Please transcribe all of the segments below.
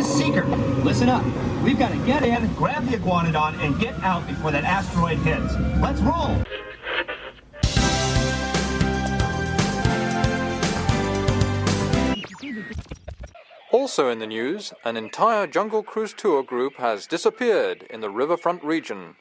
a secret. Listen up. We've got to get in, grab the iguanodon, and get out before that asteroid hits. Let's roll. Also in the news, an entire Jungle Cruise tour group has disappeared in the riverfront region.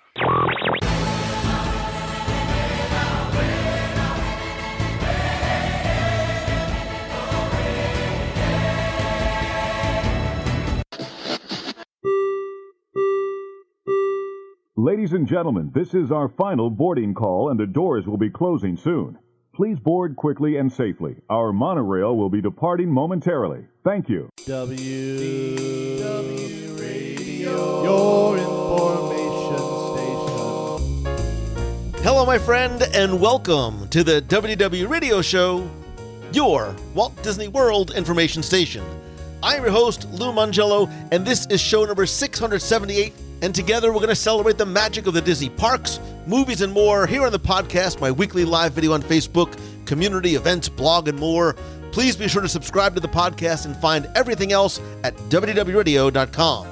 Ladies and gentlemen, this is our final boarding call and the doors will be closing soon. Please board quickly and safely. Our monorail will be departing momentarily. Thank you. WDW Radio, your information station. Hello, my friend, and welcome to the WDW Radio Show, your Walt Disney World information station. I'm your host, Lou Mangello, and this is show number 678. And together we're going to celebrate the magic of the Disney parks, movies, and more here on the podcast, my weekly live video on Facebook, community, events, blog, and more. Please be sure to subscribe to the podcast and find everything else at WDWRadio.com.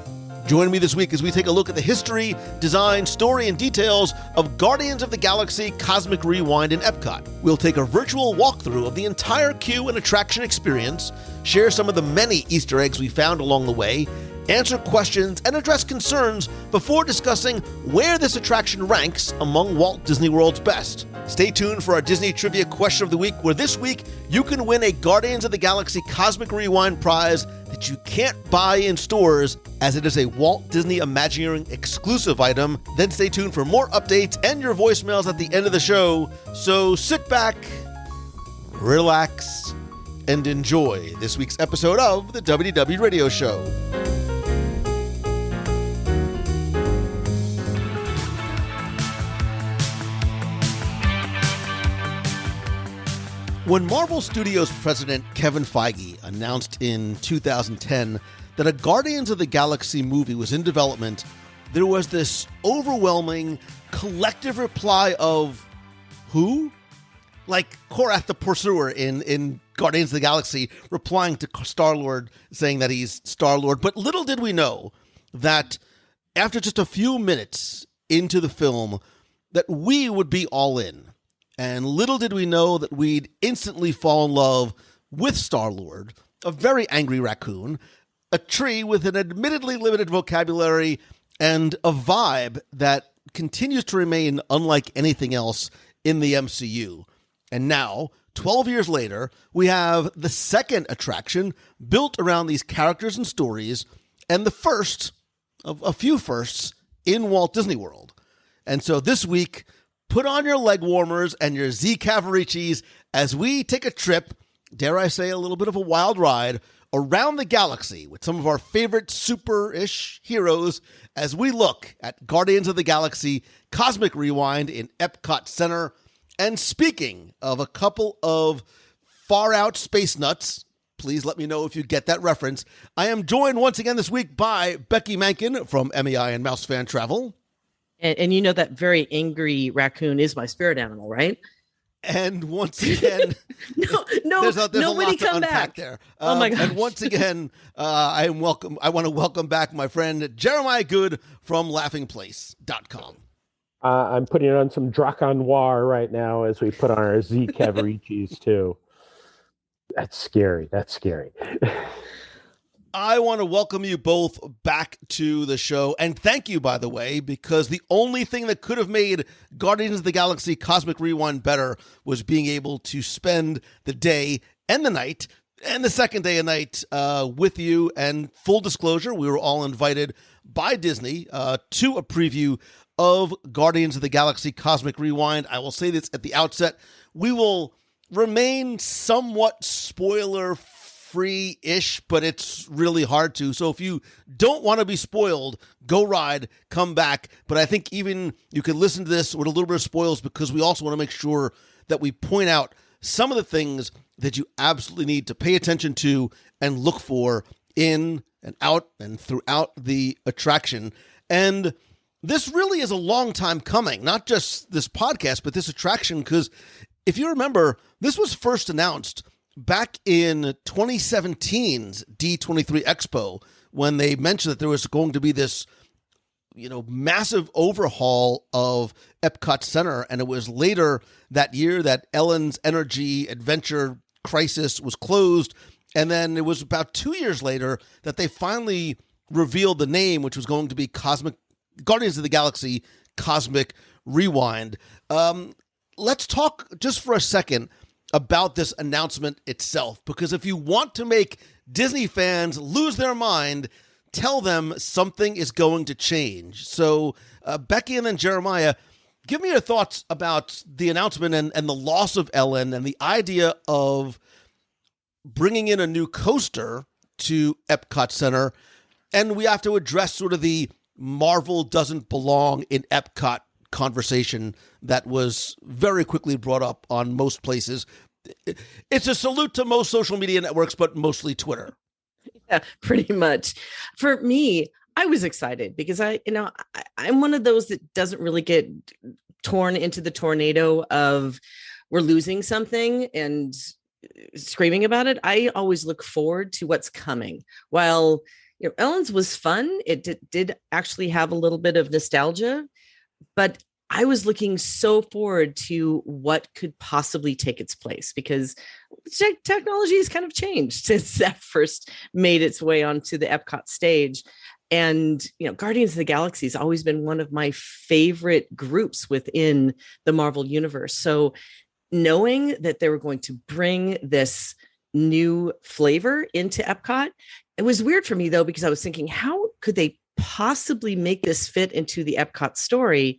Join me this week as we take a look at the history, design, story, and details of Guardians of the Galaxy Cosmic Rewind in EPCOT. We'll take a virtual walkthrough of the entire queue and attraction experience, share some of the many Easter eggs we found along the way, answer questions, and address concerns before discussing where this attraction ranks among Walt Disney World's best. Stay tuned for our Disney Trivia Question of the Week, where this week you can win a Guardians of the Galaxy Cosmic Rewind prize that you can't buy in stores, as it is a Walt Disney Imagineering exclusive item. Then stay tuned for more updates and your voicemails at the end of the show. So sit back, relax, and enjoy this week's episode of the WDW Radio Show. When Marvel Studios president Kevin Feige announced in 2010 that a Guardians of the Galaxy movie was in development, there was this overwhelming collective reply of, who? Like Korath the Pursuer in Guardians of the Galaxy replying to Star-Lord saying that he's Star-Lord. But little did we know that after just a few minutes into the film that we would be all in. And little did we know that we'd instantly fall in love with Star-Lord, a very angry raccoon, a tree with an admittedly limited vocabulary, and a vibe that continues to remain unlike anything else in the MCU. And now, 12 years later, we have the second attraction built around these characters and stories, and the first of a few firsts in Walt Disney World. And so this week, put on your leg warmers and your Z Cavaricis as we take a trip, dare I say a little bit of a wild ride, around the galaxy with some of our favorite super-ish heroes as we look at Guardians of the Galaxy Cosmic Rewind in Epcot Center. And speaking of a couple of far-out space nuts, please let me know if you get that reference, I am joined once again this week by Becky Mankin from MEI and Mouse Fan Travel. And you know that very angry raccoon is my spirit animal, right? And once again, no, there's a nobody lot to come unpack back there. Oh my gosh. And once again, I want to welcome back my friend Jeremiah Good from LaughingPlace.com. I'm putting on some Dracan Noir right now as we put on our Z Cavaricis too. That's scary. I want to welcome you both back to the show. And thank you, by the way, because the only thing that could have made Guardians of the Galaxy Cosmic Rewind better was being able to spend the day and the night and the second day and night with you. And full disclosure, we were all invited by Disney to a preview of Guardians of the Galaxy Cosmic Rewind. I will say this at the outset. We will remain somewhat spoiler-free-ish, but it's really hard to. So if you don't want to be spoiled, go ride, come back. But I think even you can listen to this with a little bit of spoils because we also want to make sure that we point out some of the things that you absolutely need to pay attention to and look for in and out and throughout the attraction. And this really is a long time coming, not just this podcast, but this attraction, because if you remember, this was first announced back in 2017's D23 Expo when they mentioned that there was going to be this, massive overhaul of EPCOT Center. And it was later that year that Ellen's Energy Adventure Crisis was closed. And then it was about 2 years later that they finally revealed the name, which was going to be Guardians of the Galaxy Cosmic Rewind. Let's talk just for a second about this announcement itself, because if you want to make Disney fans lose their mind, tell them something is going to change. So, Becky and then Jeremiah, give me your thoughts about the announcement and the loss of Ellen and the idea of bringing in a new coaster to Epcot Center. And we have to address sort of the Marvel doesn't belong in Epcot conversation that was very quickly brought up on most places. It's a salute to most social media networks, but mostly Twitter. Yeah, pretty much. For me, I was excited because I'm one of those that doesn't really get torn into the tornado of we're losing something and screaming about it. I always look forward to what's coming. While Ellen's was fun, it did actually have a little bit of nostalgia, but I was looking so forward to what could possibly take its place, because technology has kind of changed since that first made its way onto the Epcot stage. And, Guardians of the Galaxy has always been one of my favorite groups within the Marvel universe. So knowing that they were going to bring this new flavor into Epcot, it was weird for me, though, because I was thinking, how could they possibly make this fit into the Epcot story?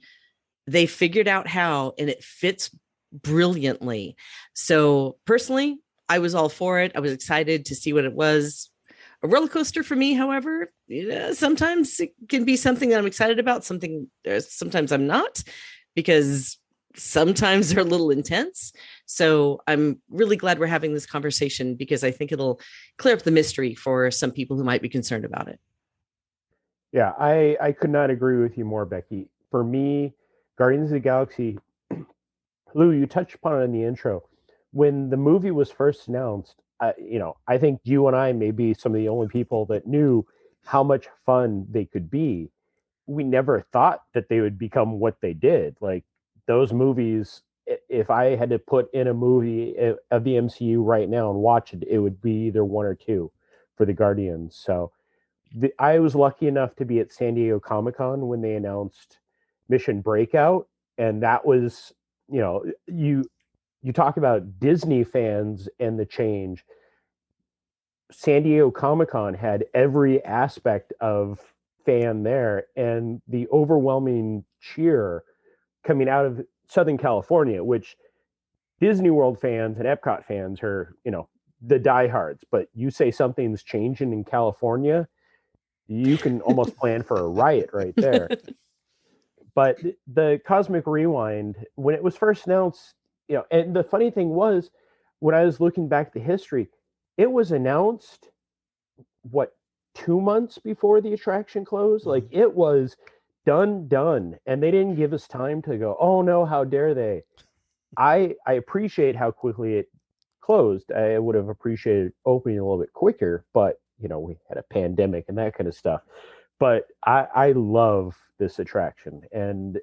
They figured out how, and it fits brilliantly. So personally, I was all for it. I was excited to see what it was. A roller coaster for me, however, sometimes it can be something that I'm excited about. Sometimes I'm not, because sometimes they're a little intense. So I'm really glad we're having this conversation, because I think it'll clear up the mystery for some people who might be concerned about it. Yeah, I could not agree with you more, Becky. For me, Guardians of the Galaxy, Lou, you touched upon it in the intro. When the movie was first announced, I think you and I may be some of the only people that knew how much fun they could be. We never thought that they would become what they did. Like, those movies, if I had to put in a movie of the MCU right now and watch it, it would be either one or two for the Guardians. So I was lucky enough to be at San Diego Comic-Con when they announced Mission Breakout, and that was, you talk about Disney fans and the change. San Diego Comic-Con had every aspect of fan there, and the overwhelming cheer coming out of Southern California, which Disney World fans and Epcot fans are, the diehards. But you say something's changing in California, you can almost plan for a riot right there. But the Cosmic Rewind, when it was first announced, and the funny thing was, when I was looking back at the history, it was announced, 2 months before the attraction closed? Like, it was done. And they didn't give us time to go, oh no, how dare they? I appreciate how quickly it closed. I would have appreciated opening a little bit quicker, but, we had a pandemic and that kind of stuff. But I love this attraction, and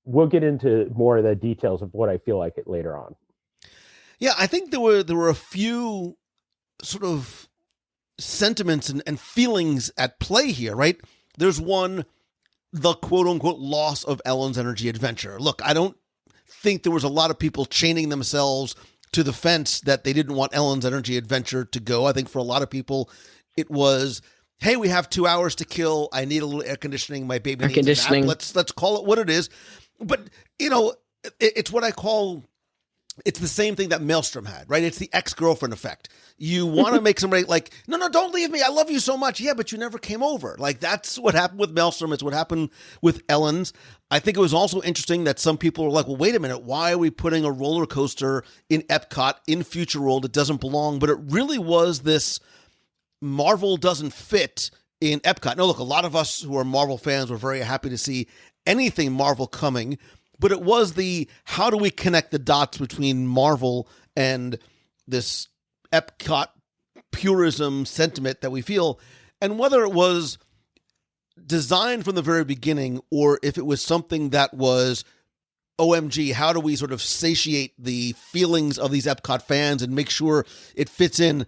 we'll get into more of the details of what I feel like it later on. Yeah, I think there were a few sort of sentiments and feelings at play here, right? There's one, the quote-unquote loss of Ellen's Energy Adventure. Look, I don't think there was a lot of people chaining themselves to the fence that they didn't want Ellen's Energy Adventure to go. I think for a lot of people, it was, hey, we have 2 hours to kill. I need a little air conditioning. My baby needs a nap. Let's call it what it is. But, it's what I call, it's the same thing that Maelstrom had, right? It's the ex-girlfriend effect. You want to make somebody like, no, don't leave me. I love you so much. Yeah, but you never came over. Like, that's what happened with Maelstrom. It's what happened with Ellen's. I think it was also interesting that some people were like, well, wait a minute. Why are we putting a roller coaster in Epcot in Future World? It doesn't belong. But it really was this Marvel doesn't fit in Epcot. Now, look, a lot of us who are Marvel fans were very happy to see anything Marvel coming, but it was how do we connect the dots between Marvel and this Epcot purism sentiment that we feel. And whether it was designed from the very beginning or if it was something that was, OMG, how do we sort of satiate the feelings of these EPCOT fans and make sure it fits in?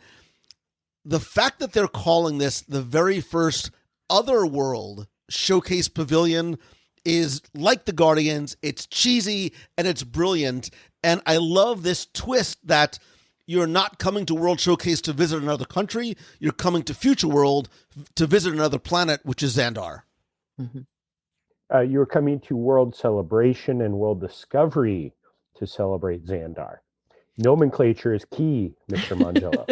The fact that they're calling this the very first Otherworld Showcase Pavilion is like the Guardians. It's cheesy and it's brilliant. And I love this twist that you're not coming to World Showcase to visit another country. You're coming to Future World to visit another planet, which is Xandar. Mm-hmm. You're coming to World Celebration and World Discovery to celebrate Xandar. Nomenclature is key, Mr. Mangello.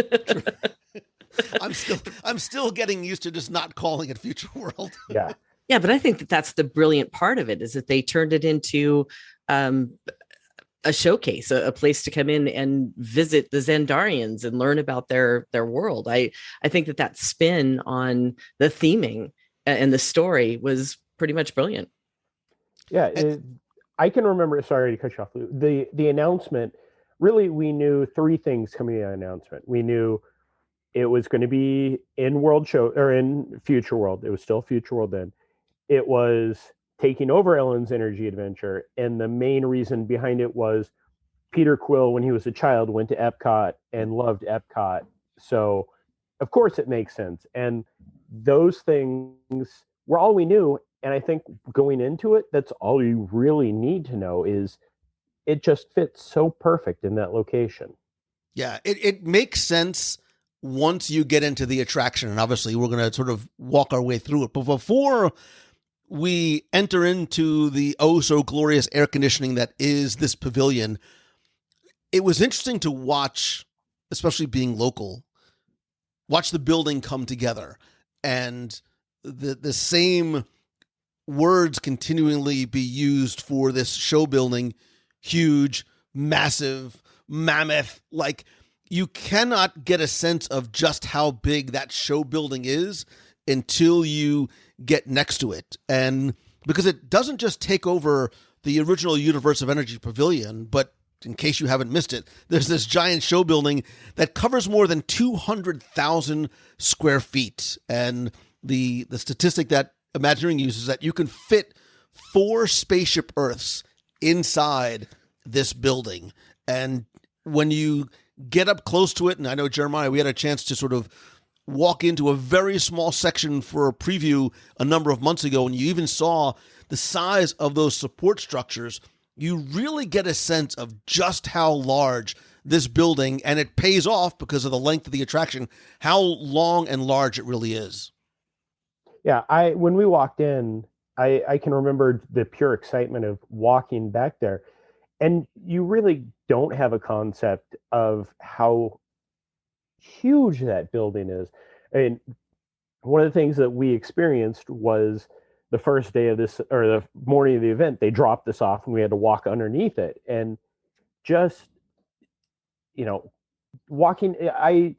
I'm still getting used to just not calling it Future World. Yeah. Yeah, but I think that that's the brilliant part of it, is that they turned it into a showcase, a place to come in and visit the Xandarians and learn about their world. I think that spin on the theming and the story was pretty much brilliant. Yeah, I can remember. Sorry to cut you off. The announcement. Really, we knew three things coming in the announcement. We knew it was going to be in World Show or in Future World. It was still Future World then. It was taking over Ellen's Energy Adventure, and the main reason behind it was Peter Quill, when he was a child, went to Epcot and loved Epcot. So, of course, it makes sense. And those things were all we knew. And I think going into it, that's all you really need to know is it just fits so perfect in that location. Yeah, it makes sense once you get into the attraction. And obviously, we're going to sort of walk our way through it. But before we enter into the oh-so-glorious air conditioning that is this pavilion, it was interesting to watch, especially being local, watch the building come together. And the same words continually be used for this show building, huge, massive, mammoth. Like, you cannot get a sense of just how big that show building is until you get next to it. And because it doesn't just take over the original Universe of Energy Pavilion, but in case you haven't missed it, there's this giant show building that covers more than 200,000 square feet. And the statistic that Imagineering uses is that you can fit 4 spaceship Earths inside this building. And when you get up close to it, and I know, Jeremiah, we had a chance to sort of walk into a very small section for a preview a number of months ago, and you even saw the size of those support structures, you really get a sense of just how large this building, and it pays off because of the length of the attraction, how long and large it really is. Yeah, when we walked in, I can remember the pure excitement of walking back there. And you really don't have a concept of how huge that building is. And one of the things that we experienced was the first day of this, or the morning of the event, they dropped this off and we had to walk underneath it. And just, walking, I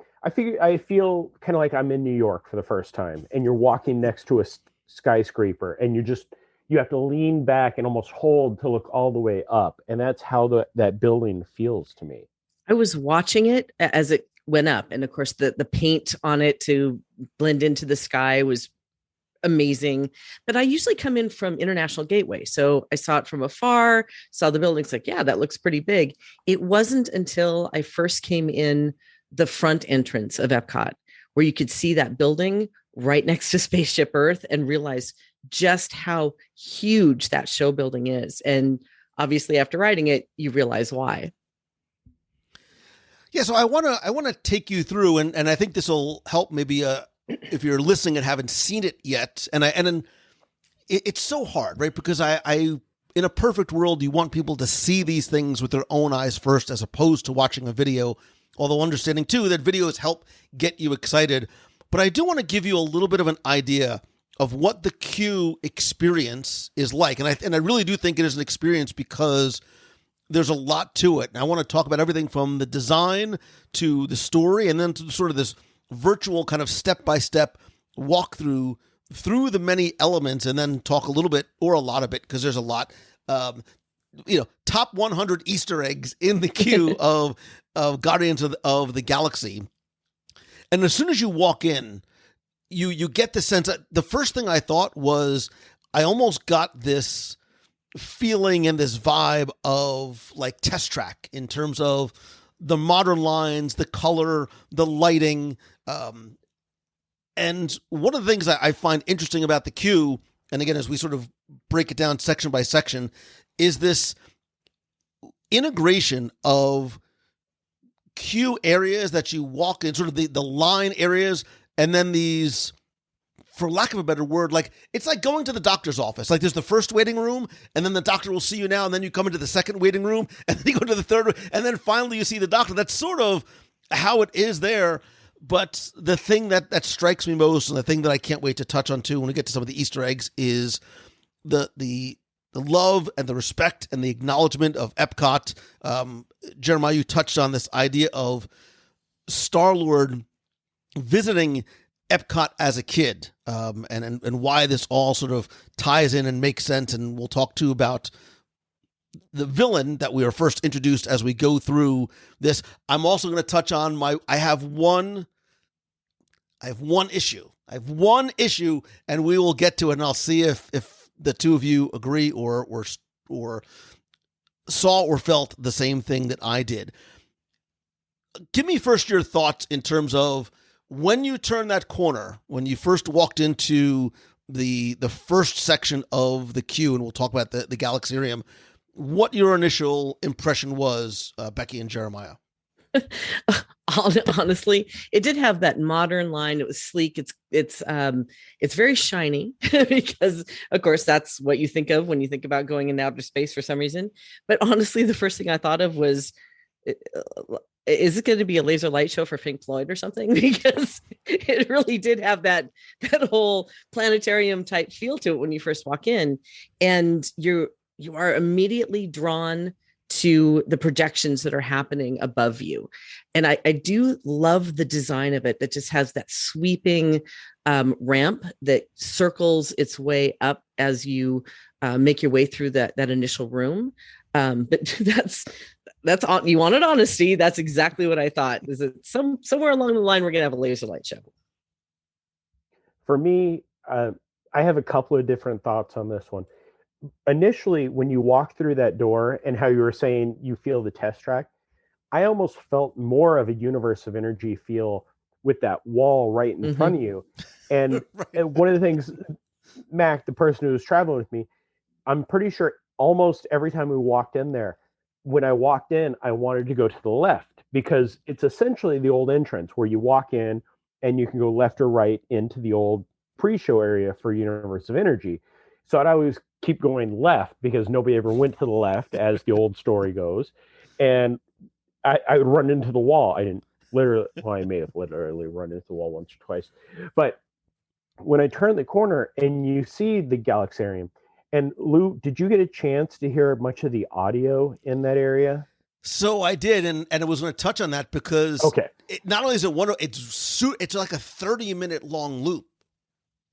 feel kind of like I'm in New York for the first time, and you're walking next to a skyscraper, and you have to lean back and almost hold to look all the way up. And that's how that building feels to me. I was watching it as it went up. And of course, the paint on it to blend into the sky was amazing. But I usually come in from International Gateway. So I saw it from afar, saw the buildings, like, yeah, that looks pretty big. It wasn't until I first came in the front entrance of Epcot where you could see that building right next to Spaceship Earth and realize just how huge that show building is. And obviously after riding it, you realize why. Yeah, so I want to take you through, and I think this will help maybe if you're listening and haven't seen it yet. And it's so hard, right? Because I in a perfect world, you want people to see these things with their own eyes first, as opposed to watching a video. Although understanding too that videos help get you excited. But I do want to give you a little bit of an idea of what the queue experience is like. And I really do think it is an experience because there's a lot to it. And I want to talk about everything from the design to the story, and then to sort of this virtual kind of step-by-step walkthrough through the many elements, and then talk a little bit or a lot of it, because there's a lot, top 100 Easter eggs in the queue of Guardians of the Galaxy. And as soon as you walk in, you get the sense that the first thing I thought was I almost got this feeling and this vibe of like Test Track in terms of the modern lines, the color, the lighting. And one of the things I find interesting about the queue, and again, as we sort of break it down section by section, is this integration of queue areas that you walk in, sort of the line areas, and then these, for lack of a better word, like it's like going to the doctor's office. Like there's the first waiting room, and then the doctor will see you now, and then you come into the second waiting room, and then you go to the third, and then finally you see the doctor. That's sort of how it is there. But the thing that strikes me most, and the thing that I can't wait to touch on too when we get to some of the Easter eggs, is the love and the respect and the acknowledgement of EPCOT. Jeremiah, you touched on this idea of Star-Lord visiting EPCOT as a kid, and why this all sort of ties in and makes sense. And we'll talk too about the villain that we are first introduced as we go through this. I'm also going to touch on I have one issue, and we will get to it, and I'll see if the two of you agree or saw or felt the same thing that I did. Give me first your thoughts in terms of when you turn that corner, when you first walked into the first section of the queue, and we'll talk about the Galaxarium, what your initial impression was, Becky and Jeremiah. Honestly, it did have that modern line. It was sleek. It's very shiny because, of course, that's what you think of when you think about going into outer space for some reason. But honestly, the first thing I thought of was, is it going to be a laser light show for Pink Floyd or something? Because it really did have that whole planetarium type feel to it when you first walk in, and you are immediately drawn to the projections that are happening above you. And I do love the design of it that just has that sweeping ramp that circles its way up as you make your way through that initial room. But that's on, you wanted honesty. That's exactly what I thought. Is it somewhere along the line, we're going to have a laser light show? For me, I have a couple of different thoughts on this one. Initially, when you walk through that door and how you were saying you feel the Test Track, I almost felt more of a universe of energy feel with that wall right in front of you. And, right. And one of the things, Mac, the person who was traveling with me, I'm pretty sure almost every time we walked in there, when I walked in, I wanted to go to the left because it's essentially the old entrance where you walk in and you can go left or right into the old pre-show area for Universe of Energy. So I'd always keep going left because nobody ever went to the left, as the old story goes. And I would run into the wall. I didn't literally, well, I may have literally run into the wall once or twice. But when I turn the corner and you see the Galaxarium, and Lou, did you get a chance to hear much of the audio in that area? So I did, and I was going to touch on that because not only is it it's like a 30-minute long loop.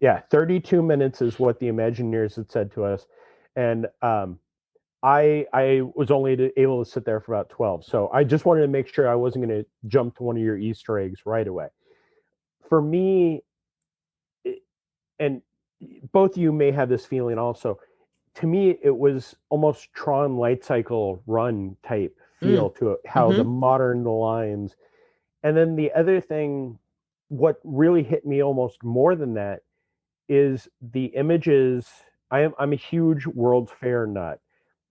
Yeah, 32 minutes is what the Imagineers had said to us. And I was only able to sit there for about 12. So I just wanted to make sure I wasn't going to jump to one of your Easter eggs right away. For me, and both of you may have this feeling also, to me, it was almost Tron Light Cycle Run type feel to it, how the modern lines. And then the other thing, what really hit me almost more than that, is the images. I'm a huge World's Fair nut.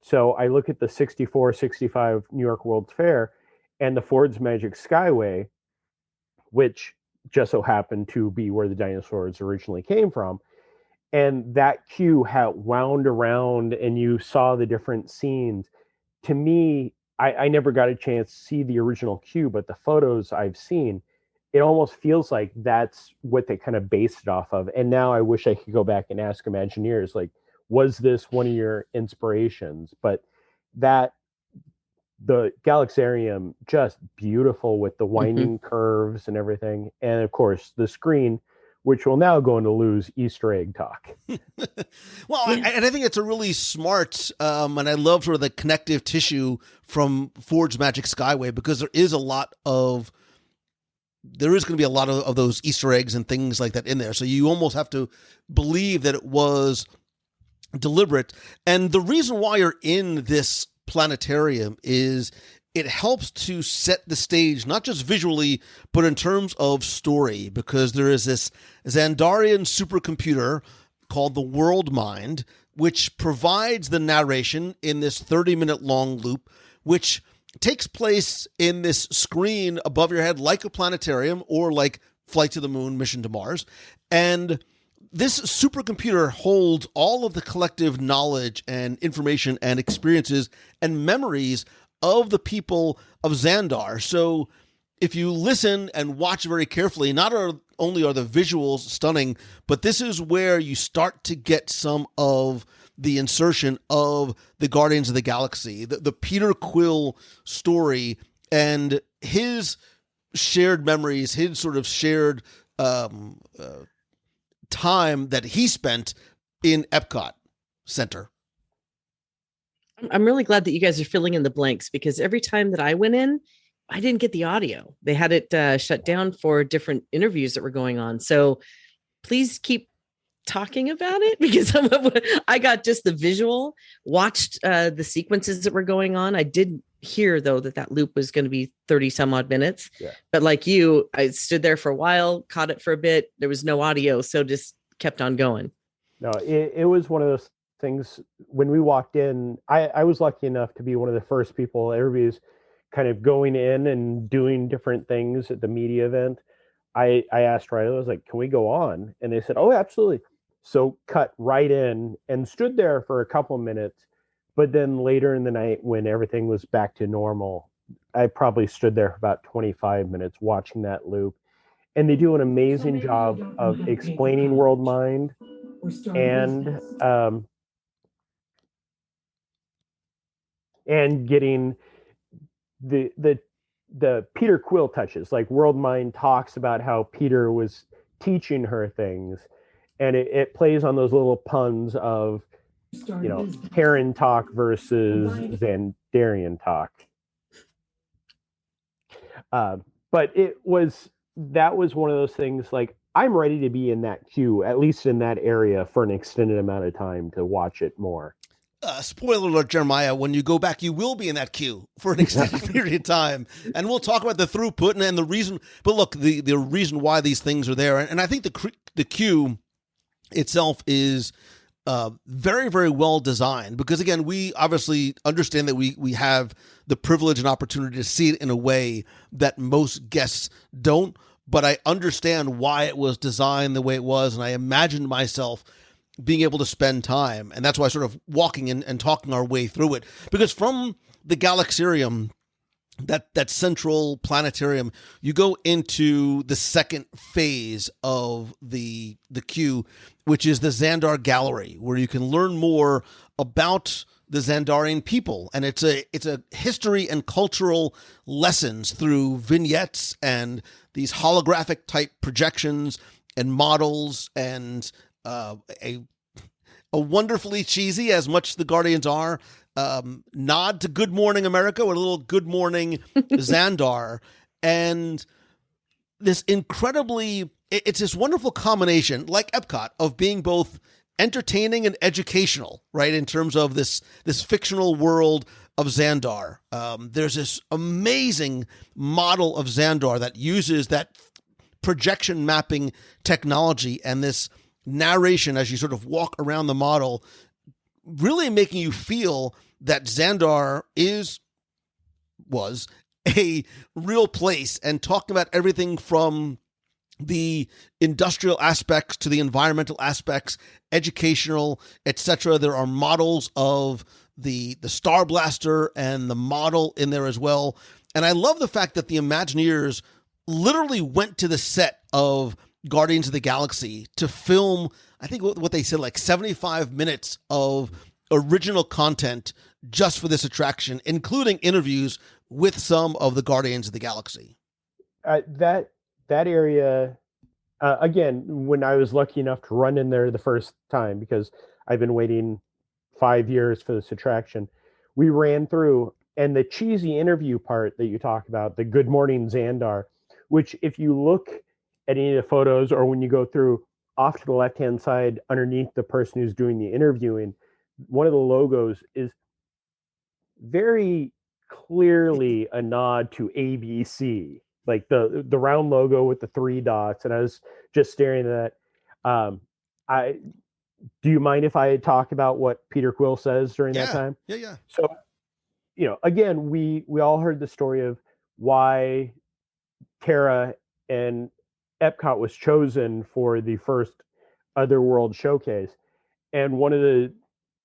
So I look at the 64, 65 New York World's Fair and the Ford's Magic Skyway, which just so happened to be where the dinosaurs originally came from. And that queue had wound around and you saw the different scenes. To me, I never got a chance to see the original queue, but the photos I've seen, it almost feels like that's what they kind of based it off of. And now I wish I could go back and ask Imagineers, like, was this one of your inspirations? But the Galaxarium, just beautiful with the winding curves and everything. And of course, the screen, which will now go into Lou's Easter egg talk. Well, and I think it's a really smart, and I love sort of the connective tissue from Ford's Magic Skyway, because there is a lot of there is going to be a lot of those Easter eggs and things like that in there. So you almost have to believe that it was deliberate. And the reason why you're in this planetarium is it helps to set the stage, not just visually, but in terms of story, because there is this Xandarian supercomputer called the World Mind, which provides the narration in this 30-minute long loop, which takes place in this screen above your head like a planetarium or like Flight to the Moon, Mission to Mars. And this supercomputer holds all of the collective knowledge and information and experiences and memories of the people of Xandar. So if you listen and watch very carefully, not only are the visuals stunning, but this is where you start to get some of the insertion of the Guardians of the Galaxy, the Peter Quill story, and his shared memories, his sort of shared time that he spent in EPCOT Center. I'm really glad that you guys are filling in the blanks, because every time that I went in, I didn't get the audio. They had it shut down for different interviews that were going on. So please keep talking about it, because I got just the visual, watched the sequences that were going on. I did hear, though, that loop was going to be 30 some odd minutes. Yeah. But like you, I stood there for a while, caught it for a bit. There was no audio, so just kept on going. No, it was one of those things. When we walked in, I was lucky enough to be one of the first people. Everybody's kind of going in and doing different things at the media event. I asked Riley, I was like, can we go on? And they said, oh, absolutely. So cut right in and stood there for a couple minutes. But then later in the night, when everything was back to normal, I probably stood there for about 25 minutes watching that loop. And they do an amazing job of explaining World Mind and getting the Peter Quill touches. Like World Mind talks about how Peter was teaching her things. And it plays on those little puns of, Terran talk versus Xandarian talk. But that was one of those things, like, I'm ready to be in that queue, at least in that area, for an extended amount of time to watch it more. Spoiler alert, Jeremiah, when you go back, you will be in that queue for an extended period of time. And we'll talk about the throughput and the reason. But look, the reason why these things are there. And I think the queue itself is very, very well designed, because again, we obviously understand that we have the privilege and opportunity to see it in a way that most guests don't, but I understand why it was designed the way it was, and I imagined myself being able to spend time, and that's why sort of walking and talking our way through it, because from the Galaxarium, that central planetarium, you go into the second phase of the queue, which is the Xandar Gallery, where you can learn more about the Xandarian people. And it's a history and cultural lessons through vignettes and these holographic type projections and models, and a wonderfully cheesy, as much the Guardians are, nod to Good Morning America with a little Good Morning Xandar. And this it's this wonderful combination, like EPCOT, of being both entertaining and educational, right? In terms of this fictional world of Xandar. There's this amazing model of Xandar that uses that projection mapping technology and this narration as you sort of walk around the model, really making you feel that Xandar was a real place, and talking about everything from the industrial aspects to the environmental aspects, educational, etc. There are models of the Star Blaster and the model in there as well. And I love the fact that the Imagineers literally went to the set of Guardians of the Galaxy to film, I think what they said, like 75 minutes of original content just for this attraction, including interviews with some of the Guardians of the Galaxy. That area, again, when I was lucky enough to run in there the first time, because I've been waiting 5 years for this attraction, we ran through, and the cheesy interview part that you talk about, the Good Morning Xandar, which if you look at any of the photos or when you go through off to the left-hand side underneath the person who's doing the interviewing, one of the logos is very clearly a nod to ABC, like the round logo with the 3 dots. And I was just staring at that. Do you mind if I talk about what Peter Quill says during that time? Yeah. So, again, we all heard the story of why Terra and EPCOT was chosen for the first Otherworld showcase. And one of the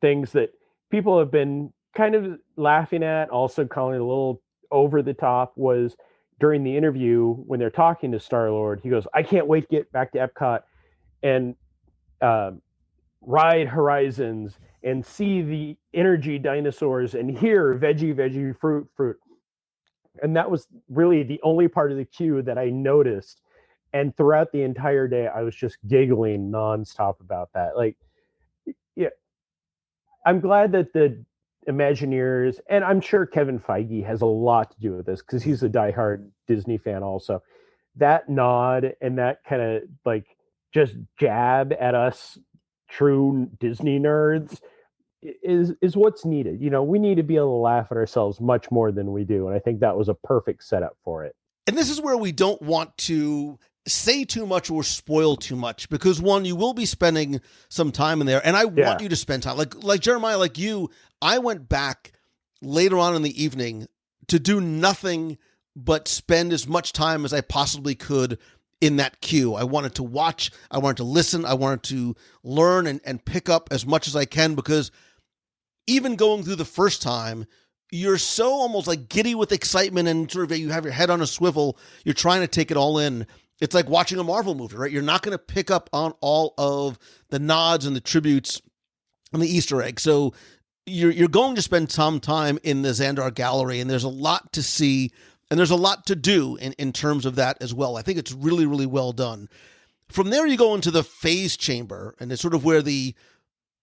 things that people have been kind of laughing at, also calling it a little over the top, was during the interview when they're talking to Star-Lord, he goes, I can't wait to get back to EPCOT and ride Horizons and see the energy dinosaurs and hear veggie, fruit. And that was really the only part of the queue that I noticed. And throughout the entire day, I was just giggling nonstop about that. Like, yeah, I'm glad that the Imagineers, and I'm sure Kevin Feige has a lot to do with this because he's a diehard Disney fan also. That nod and that kind of like just jab at us true Disney nerds is what's needed. We need to be able to laugh at ourselves much more than we do. And I think that was a perfect setup for it. And this is where we don't want to say too much or spoil too much, because one, you will be spending some time in there, and I want you to spend time. Like Jeremiah, like you, I went back later on in the evening to do nothing but spend as much time as I possibly could in that queue. I wanted to watch, I wanted to listen, I wanted to learn and pick up as much as I can, because even going through the first time, you're so almost like giddy with excitement and sort of you have your head on a swivel. You're trying to take it all in. It's like watching a Marvel movie, right? You're not going to pick up on all of the nods and the tributes and the Easter eggs. So you're going to spend some time in the Xandar Gallery, and there's a lot to see, and there's a lot to do in terms of that as well. I think it's really, really well done. From there, you go into the phase chamber, and it's sort of where the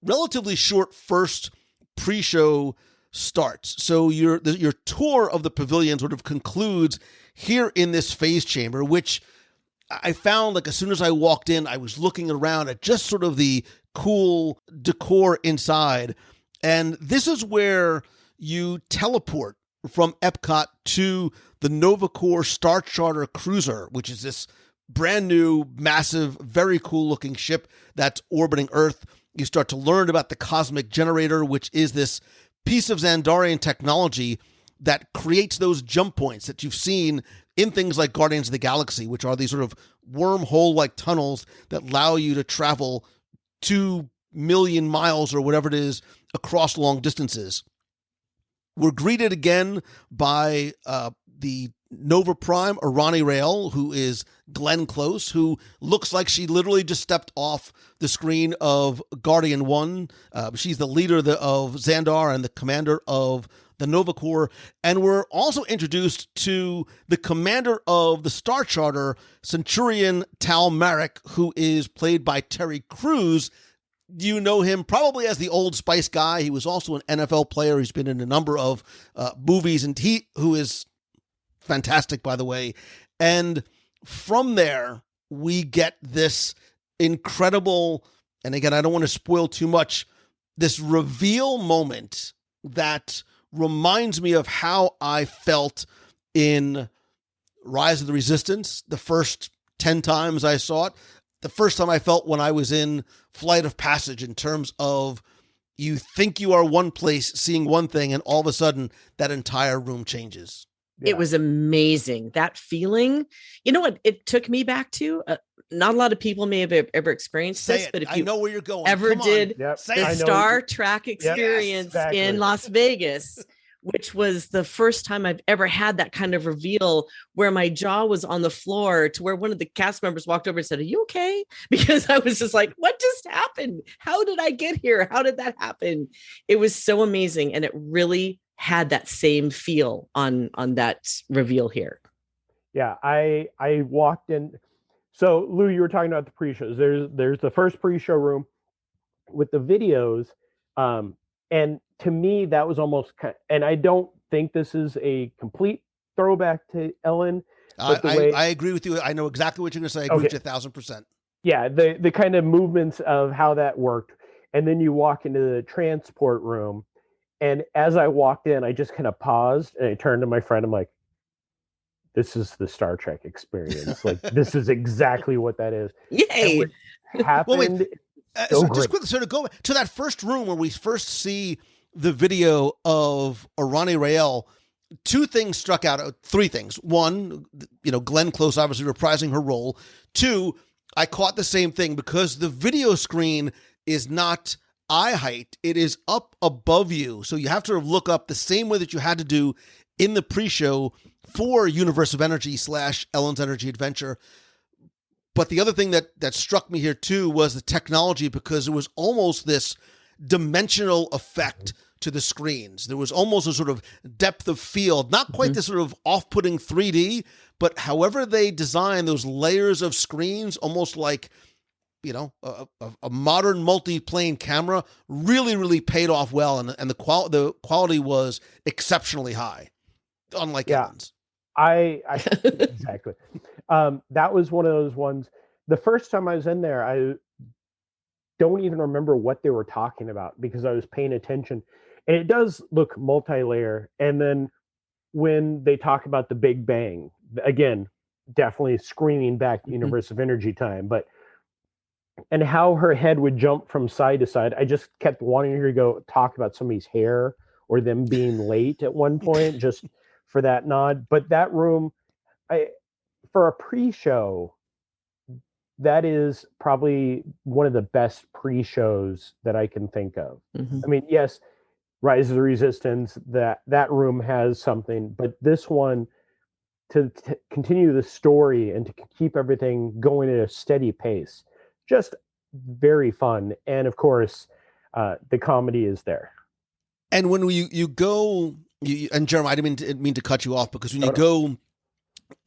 relatively short first pre-show starts. So your tour of the pavilion sort of concludes here in this phase chamber, which I found, like, as soon as I walked in, I was looking around at just sort of the cool decor inside. And this is where you teleport from EPCOT to the Novacore Star Charter Cruiser, which is this brand new, massive, very cool looking ship that's orbiting Earth. You start to learn about the Cosmic Generator, which is this piece of Xandarian technology that creates those jump points that you've seen in things like Guardians of the Galaxy, which are these sort of wormhole-like tunnels that allow you to travel 2 million miles or whatever it is across long distances. We're greeted again by the Nova Prime, Arani Rael, who is Glenn Close, who looks like she literally just stepped off the screen of Guardian 1. She's the leader of Xandar and the commander of the Nova Corps. And we're also introduced to the commander of the Star Charter, Centurion Tal Marek, who is played by Terry Crews. You know him probably as the Old Spice guy. He was also an NFL player. He's been in a number of movies, and who is fantastic, by the way. And from there, we get this incredible, and again, I don't want to spoil too much, this reveal moment that reminds me of how I felt in Rise of the Resistance the first 10 times I saw it. The first time I felt when I was in Flight of Passage, in terms of you think you are one place seeing one thing, and all of a sudden that entire room changes. Yeah. It was amazing. That feeling, you know what it took me back to? Not a lot of people may have ever experienced this, but if you know where you're going, ever did the Star Trek experience in Las Vegas, which was the first time I've ever had that kind of reveal where my jaw was on the floor, to where one of the cast members walked over and said, "Are you okay?" Because I was just like, what just happened? How did I get here? How did that happen? It was so amazing. And it really had that same feel on that reveal here. Yeah, I walked in. So Lou, you were talking about the pre-shows. There's the first pre-show room with the videos. And to me, that was almost and I don't think this is a complete throwback to Ellen, I agree with you. I know exactly what you're going to say. I agree with you 1,000%. Yeah, the kind of movements of how that worked. And then you walk into the transport room. And as I walked in, I just kind of paused and I turned to my friend. I'm like, this is the Star Trek experience. Like, this is exactly what that is. Yay! Happened. Just quickly, so to go to that first room where we first see the video of Orani Rael, three things struck out. Three things. One, Glenn Close obviously reprising her role. Two, I caught the same thing because the video screen is not eye height. It is up above you. So you have to look up the same way that you had to do in the pre-show for Universe of Energy / Ellen's Energy Adventure. But the other thing that struck me here too was the technology, because it was almost this dimensional effect to the screens. There was almost a sort of depth of field, not quite this sort of off-putting 3D, but however they designed those layers of screens, almost like, a modern multi-plane camera, really, really paid off well. And the quality was exceptionally high, unlike Ellen's. I exactly. That was one of those ones. The first time I was in there, I don't even remember what they were talking about because I was paying attention. And it does look multi-layer. And then when they talk about the Big Bang, again, definitely screaming back Universe of Energy time, and how her head would jump from side to side. I just kept wanting her to go talk about somebody's hair or them being late at one point, just for that nod. But that room, for a pre-show, that is probably one of the best pre-shows that I can think of. I mean, yes, Rise of the Resistance, that room has something, but this one, to continue the story and to keep everything going at a steady pace, just very fun. And of course, the comedy is there. And when you go, and Jeremiah, I didn't mean to cut you off, because when you go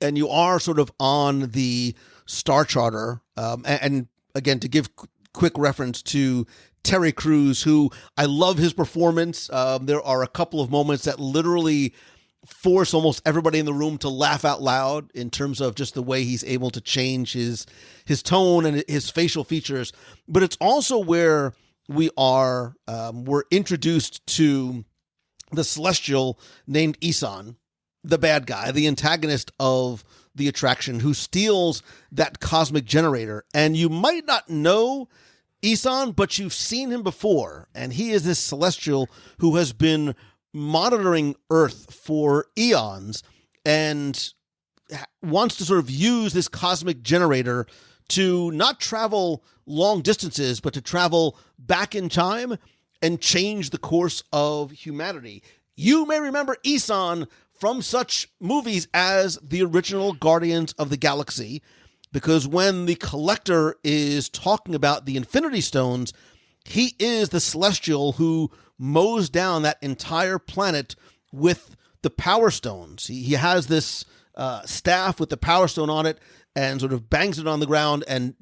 and you are sort of on the Star Charter, and again, to give quick reference to Terry Crews, who I love his performance. There are a couple of moments that literally force almost everybody in the room to laugh out loud in terms of just the way he's able to change his tone and his facial features. But it's also where we're introduced to the Celestial named Isan, the bad guy, the antagonist of the attraction, who steals that cosmic generator. And you might not know Isan, but you've seen him before. And he is this Celestial who has been monitoring Earth for eons and wants to sort of use this cosmic generator to not travel long distances, but to travel back in time and change the course of humanity. You may remember Isan from such movies as the original Guardians of the Galaxy, because when the Collector is talking about the Infinity Stones, he is the Celestial who mows down that entire planet with the Power Stones. He has this staff with the Power Stone on it and sort of bangs it on the ground and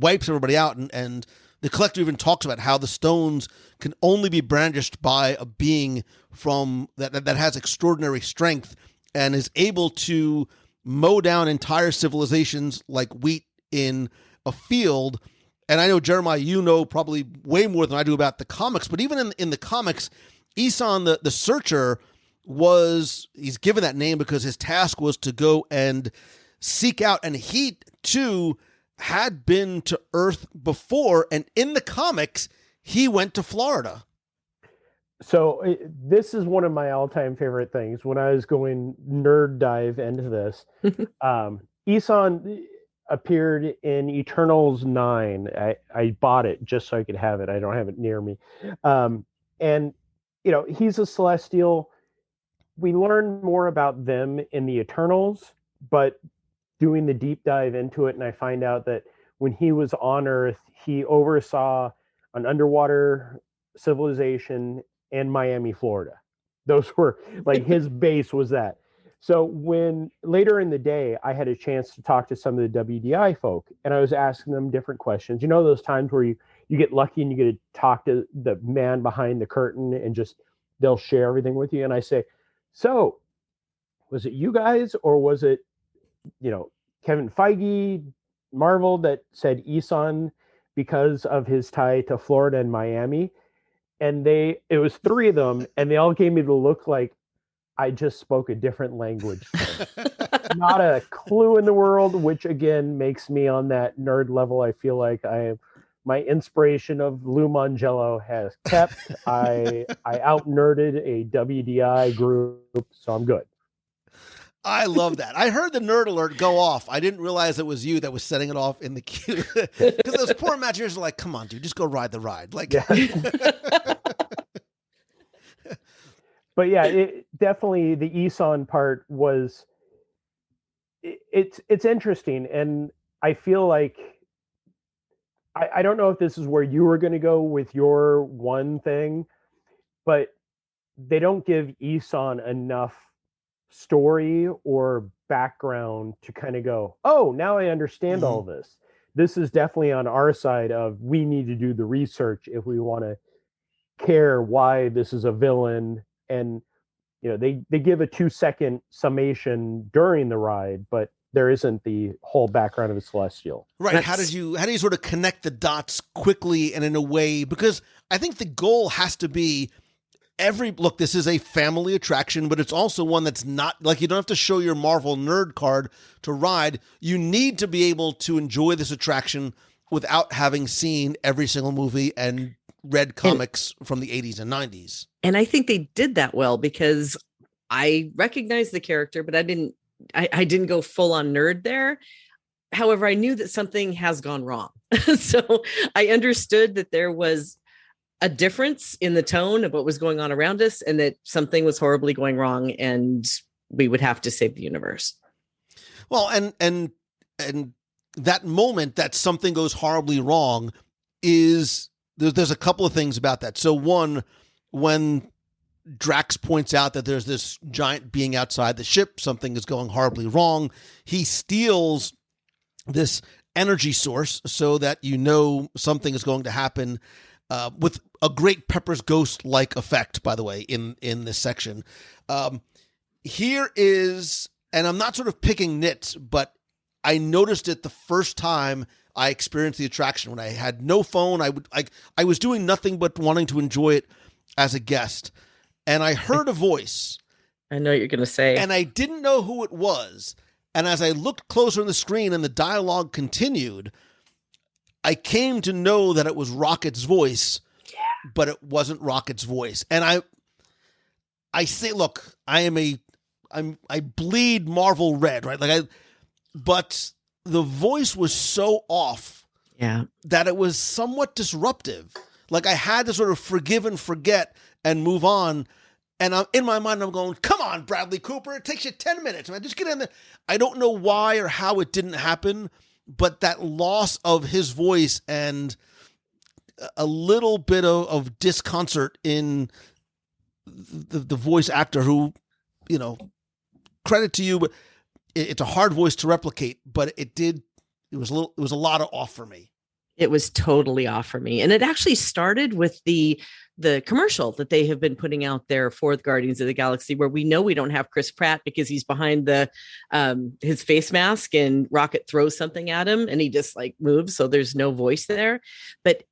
wipes everybody out. And the Collector even talks about how the stones can only be brandished by a being from that has extraordinary strength and is able to mow down entire civilizations like wheat in a field. And I know, Jeremiah, you know probably way more than I do about the comics, but even in the comics, Isan, the Searcher, he's given that name because his task was to go and seek out, and he too had been to Earth before, and in the comics, he went to Florida. So this is one of my all-time favorite things. When I was going nerd dive into this, Isan appeared in Eternals 9. I bought it just so I could have it. I don't have it near me. And, he's a Celestial. We learn more about them in the Eternals, but doing the deep dive into it, and I find out that when he was on Earth, he oversaw an underwater civilization in Miami, Florida. Those were like his base was that. So when later in the day, I had a chance to talk to some of the WDI folk, and I was asking them different questions. You know, those times where you get lucky and you get to talk to the man behind the curtain and just they'll share everything with you. And I say, so was it you guys or was it Kevin Feige marveled that said Isan because of his tie to Florida and Miami. And it was three of them, and they all gave me the look like I just spoke a different language. Not a clue in the world, which again makes me on that nerd level. I feel like my inspiration of Lou Mangello has kept. I out nerded a WDI group, so I'm good. I love that. I heard the nerd alert go off. I didn't realize it was you that was setting it off in the queue. Because those poor Imagineers are like, come on, dude, just go ride the ride. Like, yeah. But yeah, it definitely, the Isan part was, it's interesting. And I feel like, I don't know if this is where you were going to go with your one thing, but they don't give Isan enough story or background to kind of go, oh, now I understand all this. This is definitely on our side of, we need to do the research if we want to care why this is a villain. And they give a 2-second summation during the ride, but there isn't the whole background of a Celestial. Right. How do you sort of connect the dots quickly and in a way, because I think the goal has to be this is a family attraction, but it's also one that's not like, you don't have to show your Marvel nerd card to ride. You need to be able to enjoy this attraction without having seen every single movie and read comics from the 80s and 90s. And I think they did that well, because I recognized the character, but I didn't go full on nerd there. However, I knew that something has gone wrong. So I understood that there was a difference in the tone of what was going on around us, and that something was horribly going wrong, and we would have to save the universe. Well, and that moment that something goes horribly wrong is, there's a couple of things about that. So one, when Drax points out that there's this giant being outside the ship, something is going horribly wrong, he steals this energy source so that something is going to happen, with a great Pepper's Ghost-like effect, by the way, in this section. Here is, and I'm not sort of picking nits, but I noticed it the first time I experienced the attraction when I had no phone. I was doing nothing but wanting to enjoy it as a guest. And I heard a voice. I know what you're going to say. And I didn't know who it was. And as I looked closer on the screen and the dialogue continued, I came to know that it was Rocket's voice, but it wasn't Rocket's voice. And I say, look, I bleed Marvel red, right? But the voice was so off, that it was somewhat disruptive. Like, I had to sort of forgive and forget and move on. And in my mind, I'm going, come on, Bradley Cooper, it takes you 10 minutes. Just get in there. I don't know why or how it didn't happen, but that loss of his voice and a little bit of disconcert in the voice actor who, credit to you, but it's a hard voice to replicate, but it was a lot of off for me. It was totally off for me. And it actually started with the commercial that they have been putting out there for the Guardians of the Galaxy, where we know we don't have Chris Pratt because he's behind his face mask, and Rocket throws something at him and he just moves. So there's no voice there, but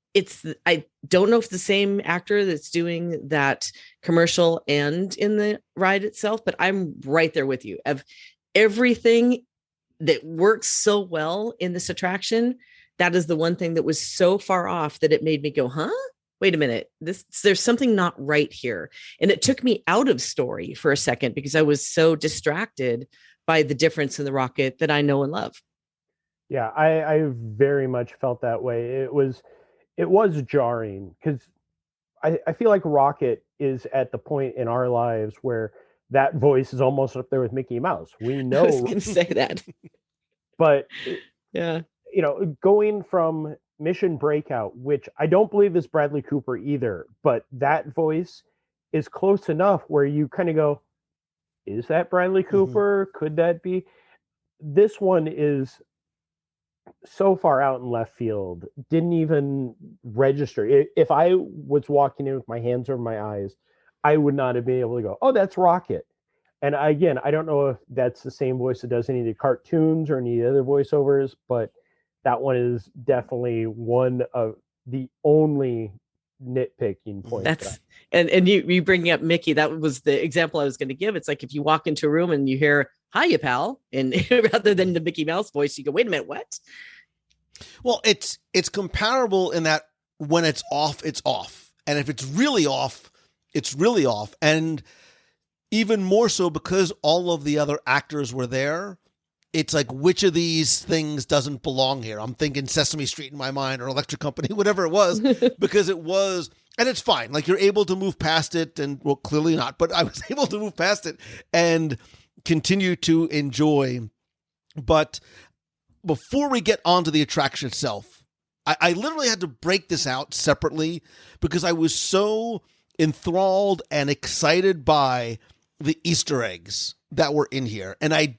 I don't know if the same actor that's doing that commercial and in the ride itself, but I'm right there with you. Of everything that works so well in this attraction, that is the one thing that was so far off that it made me go, huh? Wait a minute. There's something not right here. And it took me out of story for a second because I was so distracted by the difference in the Rocket that I know and love. Yeah, I very much felt that way. It was jarring because I feel like Rocket is at the point in our lives where that voice is almost up there with Mickey Mouse. We know. I was going to say that. But yeah, going from Mission Breakout, which I don't believe is Bradley Cooper either, but that voice is close enough where you kind of go, is that Bradley Cooper? Mm-hmm. Could that be? This one is so far out in left field, didn't even register. If I was walking in with my hands over my eyes, I would not have been able to go, oh, that's Rocket. And again, I don't know if that's the same voice that does any of the cartoons or any of the other voiceovers, but that one is definitely one of the only nitpicking points. That's and you bringing up Mickey, that was the example I was going to give. It's like if you walk into a room and you hear "Hiya, pal," and rather than the Mickey Mouse voice, you go, "Wait a minute, what?" Well, it's comparable in that when it's off, and if it's really off, it's really off, and even more so because all of the other actors were there. It's like, which of these things doesn't belong here? I'm thinking Sesame Street in my mind, or Electric Company, whatever it was, because it was, and it's fine. Like, you're able to move past it, and well, clearly not, but I was able to move past it and continue to enjoy. But before we get onto the attraction itself, I literally had to break this out separately because I was so enthralled and excited by the Easter eggs that were in here. And I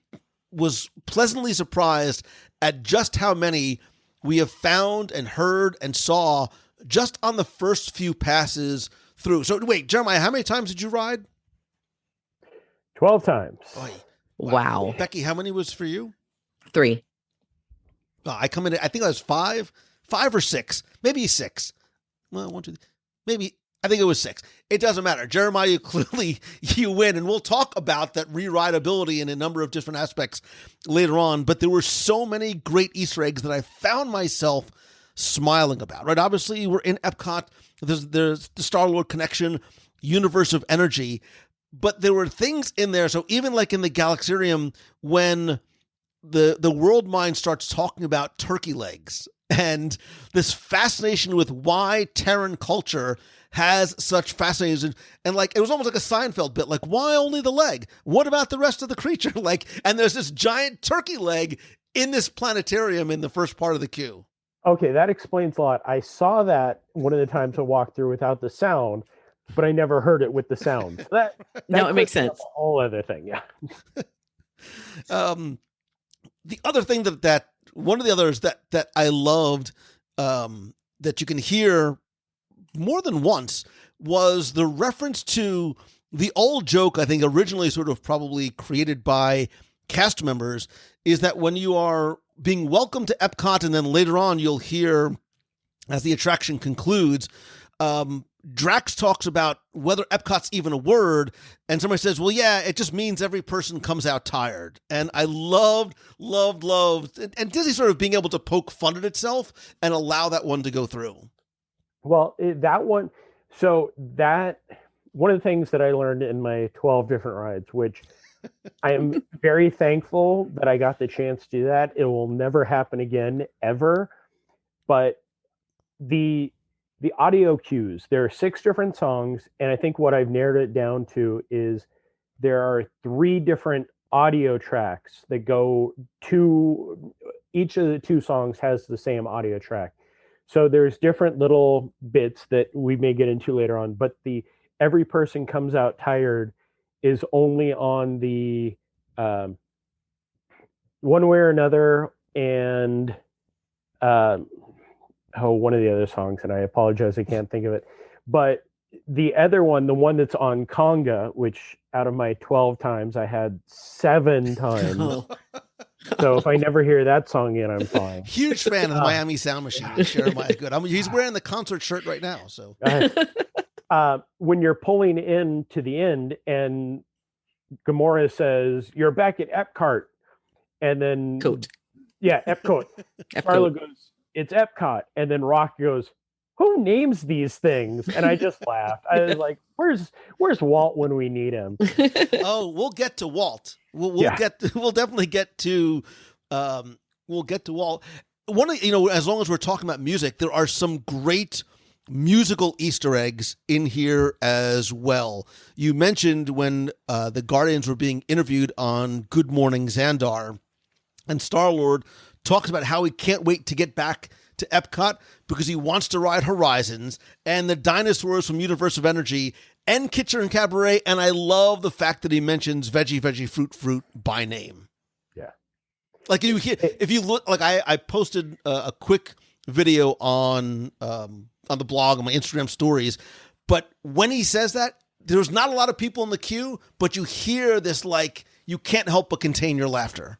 was pleasantly surprised at just how many we have found and heard and saw just on the first few passes through. So wait, Jeremiah, how many times did you ride? 12 times. Oy. Wow. Becky, how many was for you? 3. I come in, I think I was 5 or 6, maybe 6. Well, 1, 2, 3, maybe. I think it was 6. It doesn't matter. Jeremiah, clearly you win. And we'll talk about that re-rideability in a number of different aspects later on. But there were so many great Easter eggs that I found myself smiling about, right? Obviously, we're in EPCOT. There's the Star-Lord connection, universe of energy. But there were things in there. So even like in the Galaxarium, when the world mind starts talking about turkey legs and this fascination with why Terran culture has such fascination, and like it was almost like a Seinfeld bit, like, why only the leg? What about the rest of the creature? Like, and there's this giant turkey leg in this planetarium in the first part of the queue. Okay, that explains a lot. I saw that one of the times I walked through without the sound, but I never heard it with the sound. That No, it makes sense. A whole other thing, yeah. The other thing that one of the others that I loved, that you can hear more than once, was the reference to the old joke, I think originally sort of probably created by cast members, is that when you are being welcomed to EPCOT and then later on you'll hear, as the attraction concludes, Drax talks about whether EPCOT's even a word, and somebody says, well, yeah, it just means every person comes out tired. And I loved, and Disney sort of being able to poke fun at itself and allow that one to go through. Well, that one, so that, one of the things that I learned in my 12 different rides, which I am very thankful that I got the chance to do that. It will never happen again, ever. But the audio cues, there are 6 different songs, and I think what I've narrowed it down to is there are 3 different audio tracks that go to, each of the 2 songs has the same audio track. So there's different little bits that we may get into later on, but the every person comes out tired is only on the One Way or Another and one of the other songs, and I apologize, I can't think of it. But the other one, the one that's on Conga, which out of my 12 times, I had 7 times. Oh. So if I never hear that song again, I'm fine. Huge fan of the Miami Sound Machine. Jeremiah, good. He's wearing the concert shirt right now. So when you're pulling in to the end and Gamora says, "You're back at EPCOT," and then EPCOT. Yeah, EPCOT. Carla goes, "It's EPCOT," and then Rock goes, "Who names these things?" And I just laughed. I was like, "Where's Walt when we need him?" Oh, we'll get to Walt. We'll definitely get to Walt. One of, as long as we're talking about music, there are some great musical Easter eggs in here as well. You mentioned when the Guardians were being interviewed on Good Morning Xandar, and Star-Lord talks about how he can't wait to get back to EPCOT because he wants to ride Horizons and the dinosaurs from Universe of Energy and Kitchen and Cabaret. And I love the fact that he mentions Veggie, Fruit by name. Yeah. Like if you look, like I posted a quick video on the blog, on my Instagram stories, but when he says that, there's not a lot of people in the queue, but you hear this, like, you can't help but contain your laughter.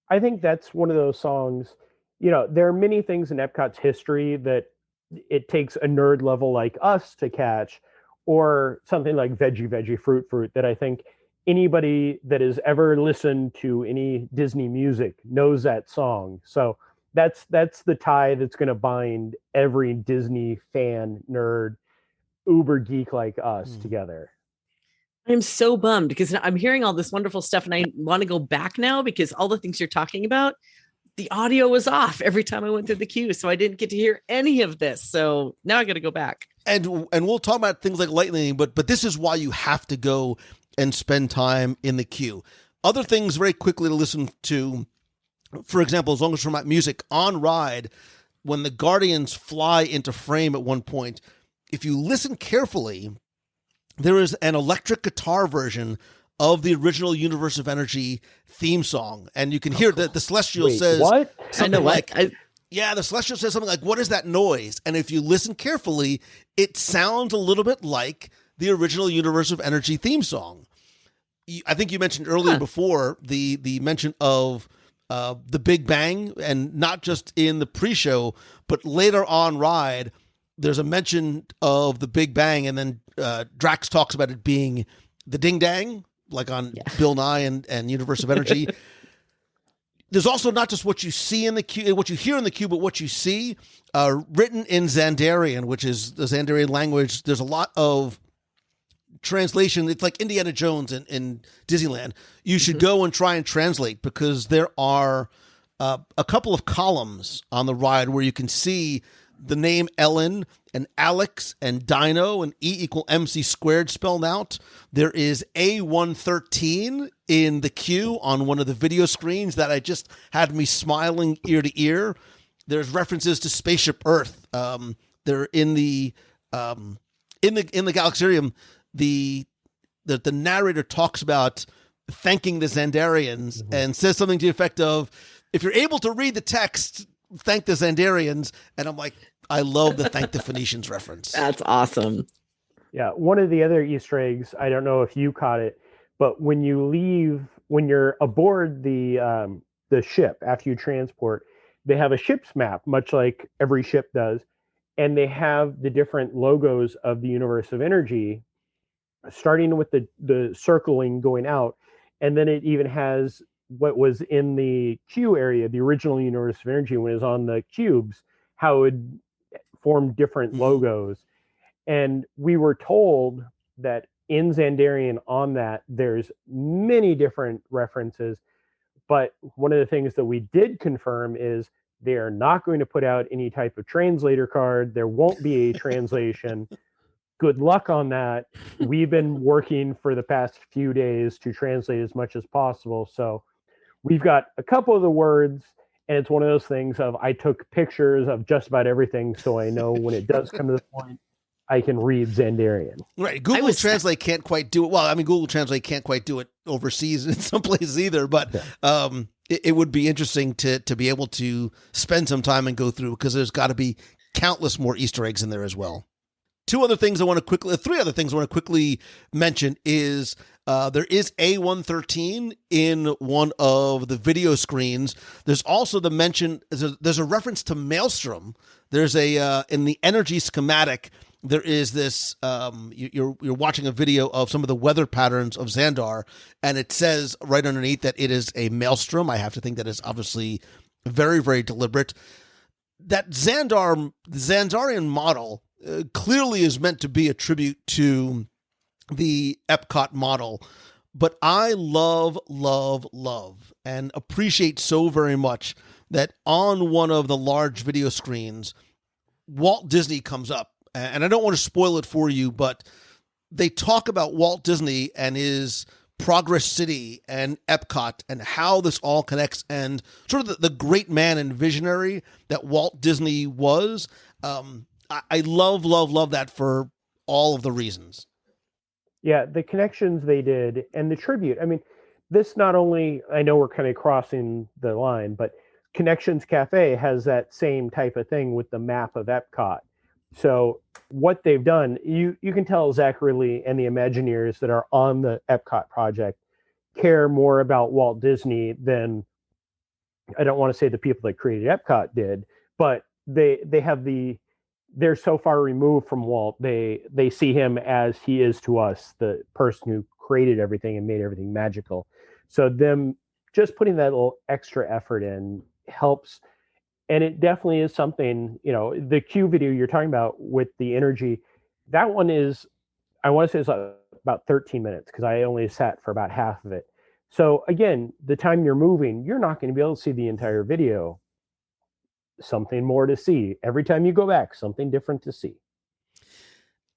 I think that's one of those songs, there are many things in Epcot's history that it takes a nerd level like us to catch, or something like Veggie Veggie Fruit Fruit that I think anybody that has ever listened to any Disney music knows that song. So that's the tie that's going to bind every Disney fan, nerd, uber geek like us together. I'm so bummed because I'm hearing all this wonderful stuff and I want to go back now because all the things you're talking about, the audio was off every time I went through the queue. So I didn't get to hear any of this. So now I got to go back. And we'll talk about things like lightning, but this is why you have to go and spend time in the queue. Other things very quickly to listen to, for example, as long as we're talking about music, on ride, when the Guardians fly into frame at one point, if you listen carefully, there is an electric guitar version of the original Universe of Energy theme song. And you can hear that the Celestial says what? something like, yeah, the Celestial says something like, what is that noise? And if you listen carefully, it sounds a little bit like the original Universe of Energy theme song. I think you mentioned earlier before the mention of the Big Bang, and not just in the pre-show, but later on ride, there's a mention of the Big Bang, and then Drax talks about it being the Ding Dang, like on Bill Nye and Universe of Energy. There's also not just what you see in the queue, what you hear in the queue, but what you see written in Xandarian, which is the Xandarian language. There's a lot of translation. It's like Indiana Jones in Disneyland. You should go and try and translate, because there are a couple of columns on the ride where you can see the name Ellen and Alex and Dino and E=mc² spelled out. There is A113 in the queue on one of the video screens that I just had me smiling ear to ear. There's references to Spaceship Earth. They're in the Galaxarium. The narrator talks about thanking the Xandarians and says something to the effect of, if you're able to read the text, thank the Xandarians. And I'm like, I love the thank the Phoenicians reference. That's awesome. Yeah. One of the other Easter eggs, I don't know if you caught it, but when you're aboard the ship after you transport, they have a ship's map, much like every ship does. And they have the different logos of the Universe of Energy, starting with the circling going out. And then it even has what was in the queue area, the original Universe of Energy, when it was on the cubes, how it would form different logos. And we were told that in Xandarian on that, there's many different references. But one of the things that we did confirm is they are not going to put out any type of translator card. There won't be a translation. Good luck on that. We've been working for the past few days to translate as much as possible. So we've got a couple of the words, and it's one of those things of, I took pictures of just about everything, so I know when it does come to the point, I can read Xandarian. Right. Google Translate can't quite do it. Well, I mean, Google Translate can't quite do it overseas in some places either, but it would be interesting to be able to spend some time and go through, because there's got to be countless more Easter eggs in there as well. Three other things I want to quickly mention is there is A113 in one of the video screens. There's also the mention, there's a reference to Maelstrom. There's in the energy schematic, there is this, you're watching a video of some of the weather patterns of Xandar, and it says right underneath that it is a Maelstrom. I have to think that is obviously very, very deliberate. That Xandarian model clearly is meant to be a tribute to the EPCOT model, but I love, and appreciate so very much that on one of the large video screens, Walt Disney comes up. And I don't want to spoil it for you, but they talk about Walt Disney and his Progress City and EPCOT and how this all connects, and sort of the great man and visionary that Walt Disney was. I love that for all of the reasons. Yeah, the connections they did and the tribute. I mean, this not only, I know we're kind of crossing the line, but Connections Cafe has that same type of thing with the map of EPCOT. So what they've done, you can tell Zach Ridley and the Imagineers that are on the EPCOT project care more about Walt Disney than, I don't want to say the people that created EPCOT did, but they're so far removed from Walt. They see him as he is to us, the person who created everything and made everything magical. So them just putting that little extra effort in helps. And it definitely is something, the Q video you're talking about with the energy, that one is, I want to say it's about 13 minutes because I only sat for about half of it. So again, the time you're moving, you're not going to be able to see the entire video. Something more to see. Every time you go back, something different to see.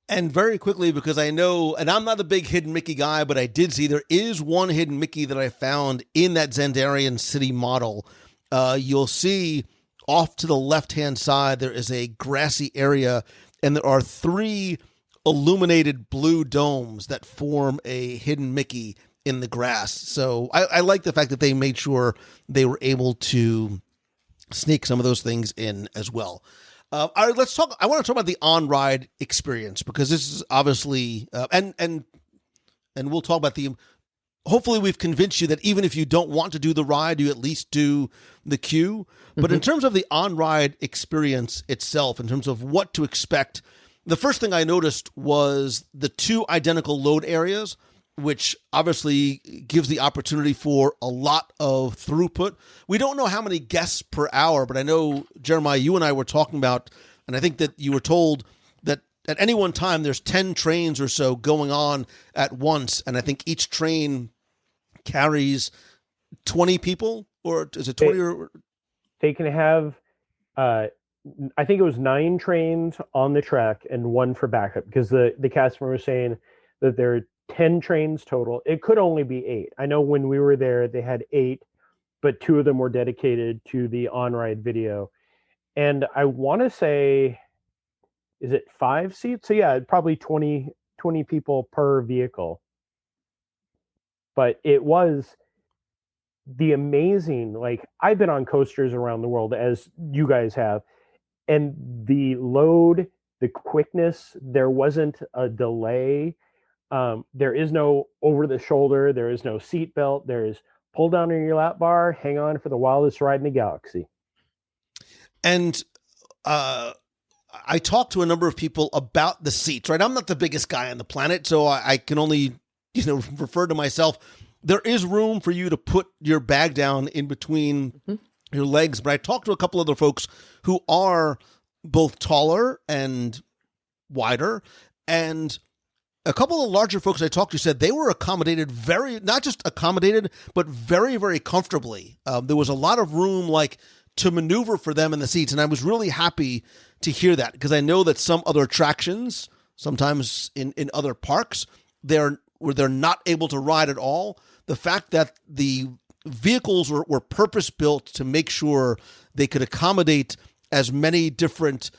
And very quickly, because I know, and I'm not a big Hidden Mickey guy, but I did see there is one Hidden Mickey that I found in that Xandarian city model. You'll see off to the left-hand side, there is a grassy area, and there are 3 illuminated blue domes that form a Hidden Mickey in the grass. So I like the fact that they made sure they were able to sneak some of those things in as well. All right, let's talk. I want to talk about the on-ride experience, because this is obviously, and we'll talk about hopefully we've convinced you that even if you don't want to do the ride, you at least do the queue. But in terms of the on-ride experience itself, in terms of what to expect, the first thing I noticed was the 2 identical load areas, which obviously gives the opportunity for a lot of throughput. We don't know how many guests per hour, but I know, Jeremiah, you and I were talking about, and I think that you were told that at any one time there's 10 trains or so going on at once, and I think each train carries 20 people, or is it 20? They can have, I think it was 9 trains on the track and 1 for backup, because the cast member was saying that there are 10 trains total. It could only be 8. I know when we were there, they had 8, but 2 of them were dedicated to the on-ride video. And I want to say, is it 5 seats? So yeah, probably 20 people per vehicle. But it was the amazing, like, I've been on coasters around the world, as you guys have, and the load, the quickness, there wasn't a delay. There is no over the shoulder. There is no seat belt. There is pull down on your lap bar, hang on for the wildest ride in the galaxy. And I talked to a number of people about the seats, right? I'm not the biggest guy on the planet, so I can only, refer to myself. There is room for you to put your bag down in between your legs. But I talked to a couple other folks who are both taller and wider, and a couple of larger folks I talked to said they were accommodated not just accommodated, but very, very comfortably. There was a lot of room, to maneuver for them in the seats. And I was really happy to hear that, because I know that some other attractions, sometimes in other parks, they're not able to ride at all. The fact that the vehicles were purpose-built to make sure they could accommodate as many different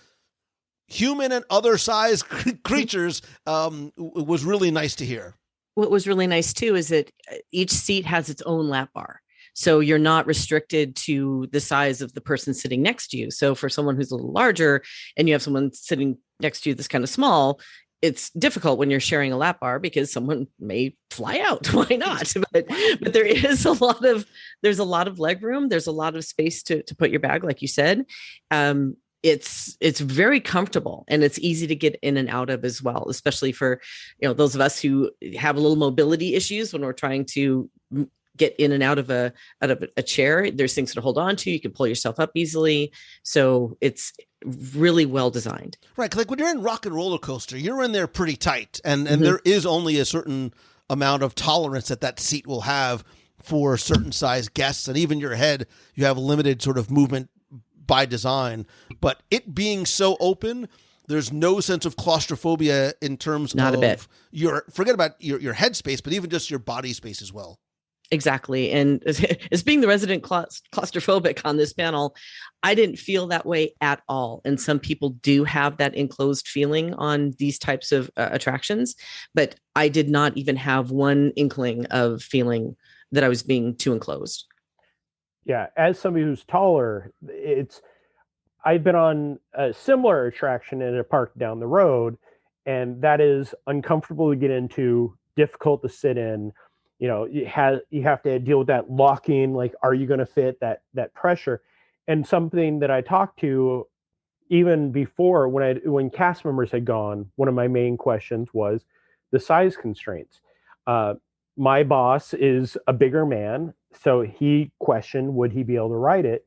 human and other size creatures was really nice to hear. What was really nice too is that each seat has its own lap bar. So you're not restricted to the size of the person sitting next to you. So for someone who's a little larger and you have someone sitting next to you that's kind of small, it's difficult when you're sharing a lap bar because someone may fly out. Why not? But there is there's a lot of leg room. There's a lot of space to put your bag, like you said. It's very comfortable, and it's easy to get in and out of as well, especially for, those of us who have a little mobility issues when we're trying to get in and out of a chair. There's things to hold on to. You can pull yourself up easily. So it's really well designed. Right. Like when you're in Rock and Roller Coaster, you're in there pretty tight, and there is only a certain amount of tolerance that seat will have for certain size guests, and even your head, you have limited sort of movement by design. But it being so open, there's no sense of claustrophobia in terms Not of a bit. Forget about your head space, but even just your body space as well. Exactly. And as being the resident claustrophobic on this panel, I didn't feel that way at all. And some people do have that enclosed feeling on these types of attractions, but I did not even have one inkling of feeling that I was being too enclosed. Yeah. As somebody who's taller, I've been on a similar attraction in a park down the road, and that is uncomfortable to get into, difficult to sit in. You know, you have to deal with that locking, like, are you going to fit, that pressure? And something that I talked to even before, when cast members had gone, one of my main questions was the size constraints. My boss is a bigger man, so he questioned, would he be able to ride it?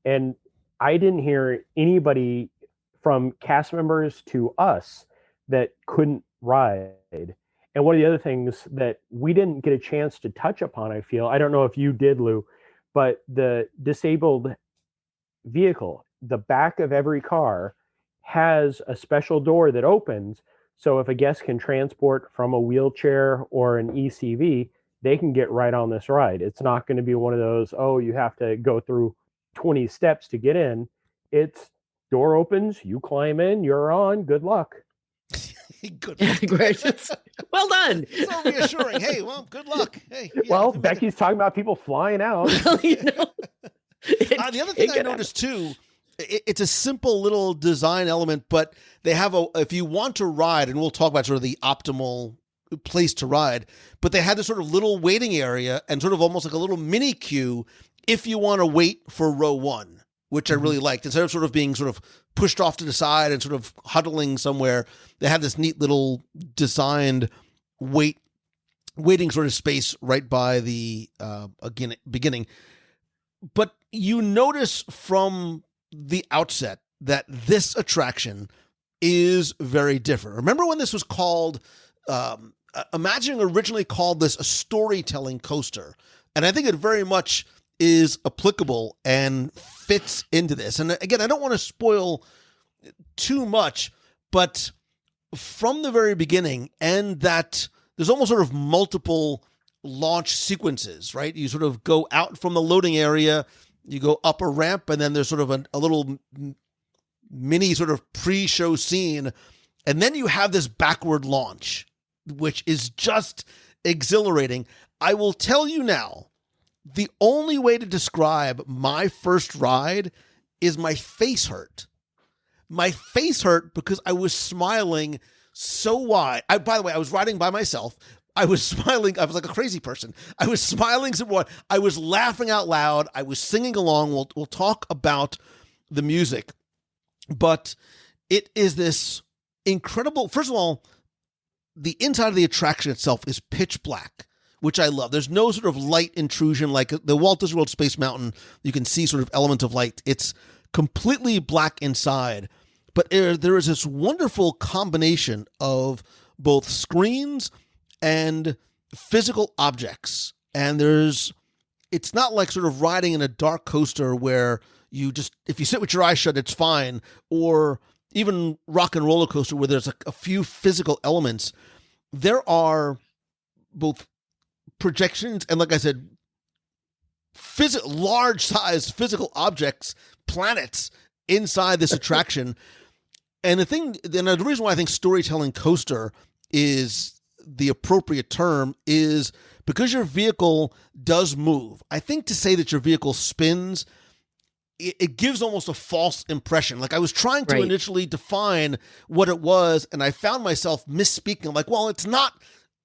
And I didn't hear anybody from cast members to us that couldn't ride. And one of the other things that we didn't get a chance to touch upon, I feel, I don't know if you did, Lou, but the disabled vehicle, the back of every car has a special door that opens. So if a guest can transport from a wheelchair or an ECV, they can get right on this ride. It's not going to be one of those, oh, you have to go through 20 steps to get in. It's door opens, you climb in, you're on, good luck. Good luck. Gracious. Well done. So reassuring. Hey, well, good luck. Hey. Yeah, well, Becky's talking about people flying out. Well, you know, the other thing I noticed too, it's a simple little design element, but they have if you want to ride, and we'll talk about sort of the optimal place to ride, but they had this sort of little waiting area and sort of almost like a little mini queue if you want to wait for row one, which I really liked. Instead of sort of being sort of pushed off to the side and sort of huddling somewhere, they had this neat little designed waiting sort of space right by the beginning. But you notice from the outset that this is very different. Remember when this was called, Imagine originally called this a storytelling coaster. And I think it very much is applicable and fits into this. And again, I don't want to spoil too much, but from the very beginning, and that there's almost sort of multiple launch sequences, right? You sort of go out from the loading area, you go up a ramp, and then there's sort of a little mini sort of pre-show scene, and then you have this backward launch, which is just exhilarating. I will tell you now, the only way to describe my first ride is my face hurt. My face hurt because I was smiling so wide. By the way, I was riding by myself. I was smiling. I was like a crazy person. I was smiling so wide. I was laughing out loud. I was singing along. We'll talk about the music. But it is this incredible, first of all, the inside of the attraction itself is pitch black, which I love. There's no sort of light intrusion like the Walt Disney World Space Mountain. You can see sort of elements of light. It's completely black inside, but there is this wonderful combination of both screens and physical objects. And it's not like sort of riding in a dark coaster where you just, if you sit with your eyes shut, it's fine, or even Rock and Roller Coaster where there's a few physical elements. There are both projections and, like I said, large size physical objects, planets inside this attraction. And the reason why I think storytelling coaster is the appropriate term is because your vehicle does move. I think to say that your vehicle spins, it gives almost a false impression. Like I was trying to initially define what it was, and I found myself misspeaking. I'm like, well, it's not,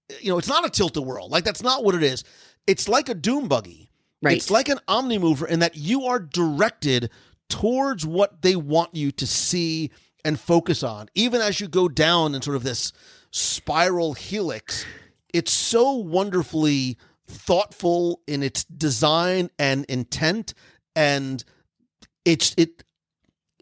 it's not a tilt-a-whirl. Like that's not what it is. It's like a doom buggy. Right. It's like an omnimover in that you are directed towards what they want you to see and focus on. Even as you go down in sort of this spiral helix, it's so wonderfully thoughtful in its design and intent, and it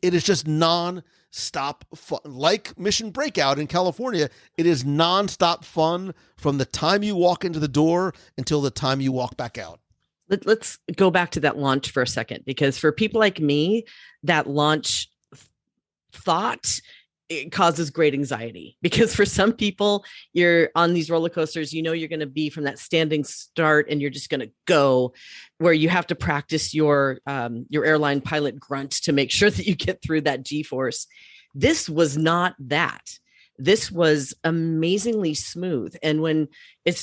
is just non-stop fun. Like Mission Breakout in California, it is non-stop fun from the time you walk into the door until the time you walk back out. Let's go back to that launch for a second, because for people like me, that launch thought, it causes great anxiety, because for some people, you're on these roller coasters, you're going to be from that standing start and you're just going to go, where you have to practice your airline pilot grunt to make sure that you get through that G-force. This was not that. This was amazingly smooth. And when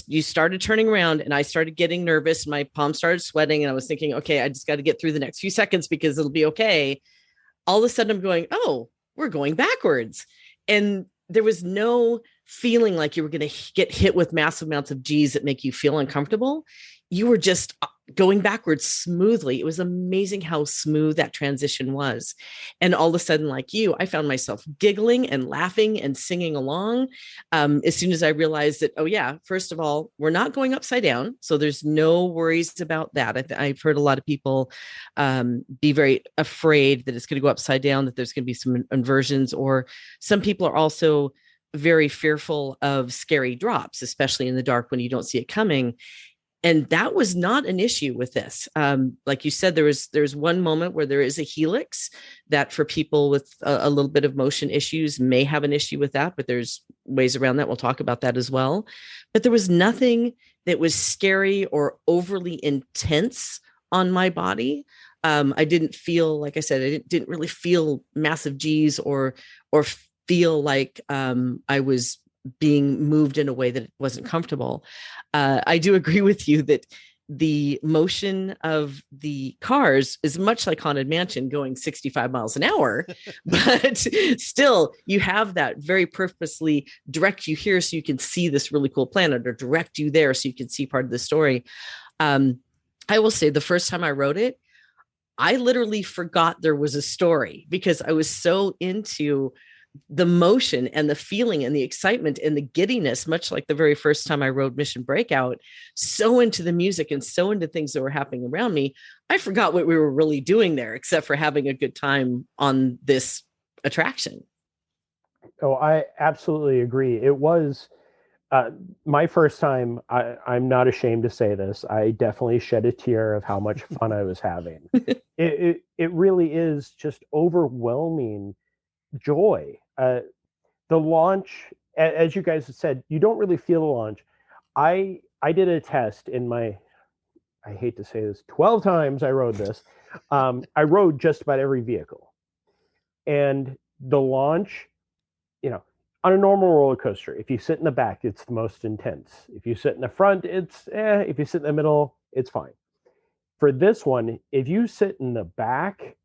you started turning around and I started getting nervous, my palms started sweating, and I was thinking, okay, I just got to get through the next few seconds because it'll be okay. all of a sudden I'm going, oh, we're going backwards. And there was no feeling like you were going to get hit with massive amounts of G's that make you feel uncomfortable. You were just going backwards smoothly. It was amazing how smooth that transition was. And all of a sudden, like you, I found myself giggling and laughing and singing along as soon as I realized that, oh yeah, first of all, we're not going upside down. So there's no worries about that. I've heard a lot of people be very afraid that it's going to go upside down, that there's going to be some inversions, or some people are also very fearful of scary drops, especially in the dark when you don't see it coming. And that was not an issue with this. Like you said, there's one moment where there is a helix that for people with a little bit of motion issues may have an issue with that, but there's ways around that. We'll talk about that as well. But there was nothing that was scary or overly intense on my body. I didn't feel, like I said, I didn't really feel massive G's or feel like I was being moved in a way that wasn't comfortable. I do agree with you that the motion of the cars is much like Haunted Mansion going 65 miles an hour, but still you have that very purposely direct you here so you can see this really cool planet, or direct you there so you can see part of the story. I will say the first time I wrote it, I literally forgot there was a story because I was so into the motion and the feeling and the excitement and the giddiness, much like the very first time I wrote Mission Breakout, so into the music and so into things that were happening around me, I forgot what we were really doing there, except for having a good time on this attraction. Oh, I absolutely agree. It was my first time. I'm not ashamed to say this. I definitely shed a tear of how much fun I was having. It really is just overwhelming joy. The launch, as you guys have said, you don't really feel the launch. I did a test in my, I hate to say this, 12 times I rode this. I rode just about every vehicle. And the launch, on a normal roller coaster, if you sit in the back, it's the most intense. If you sit in the front, it's if you sit in the middle, it's fine. For this one, if you sit in the back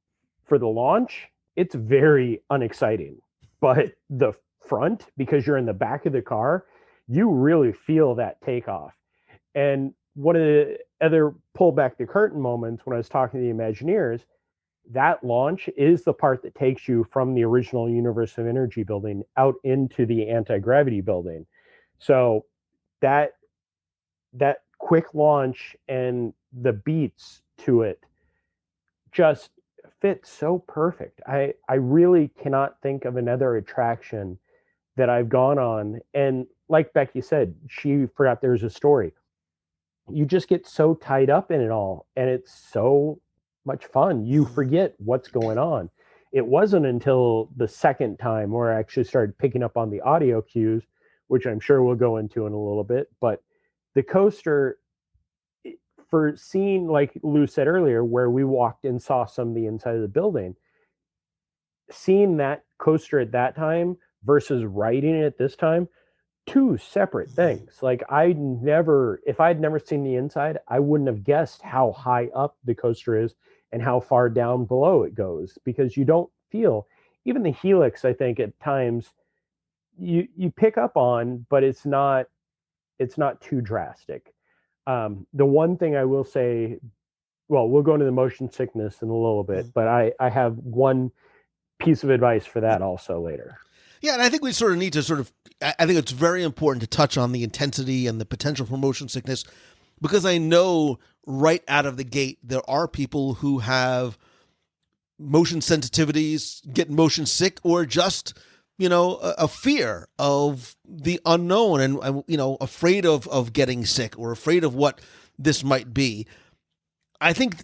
for the launch, it's very unexciting. But the front, because you're in the back of the car, you really feel that takeoff. And one of the other pull back the curtain moments when I was talking to the Imagineers, that launch is the part that takes you from the original Universe of Energy building out into the anti-gravity building. So that quick launch and the beats to it just fit so perfect. I really cannot think of another attraction that I've gone on. And like Becky said, she forgot there's a story. You just get so tied up in it all, and it's so much fun. You forget what's going on. It wasn't until the second time where I actually started picking up on the audio cues, which I'm sure we'll go into in a little bit. But the coaster, for seeing, like Lou said earlier, where we walked and saw some of the inside of the building, seeing that coaster at that time versus riding it at this time, two separate things. Like if I'd never seen the inside, I wouldn't have guessed how high up the coaster is and how far down below it goes, because you don't feel, even the helix, I think at times you pick up on, but it's not too drastic. The one thing I will say, well, we'll go into the motion sickness in a little bit, but I have one piece of advice for that also later. Yeah, and I think we sort of need to I think it's very important to touch on the intensity and the potential for motion sickness, because I know right out of the gate, there are people who have motion sensitivities, get motion sick, or just, a fear of the unknown and afraid of getting sick or afraid of what this might be. I think,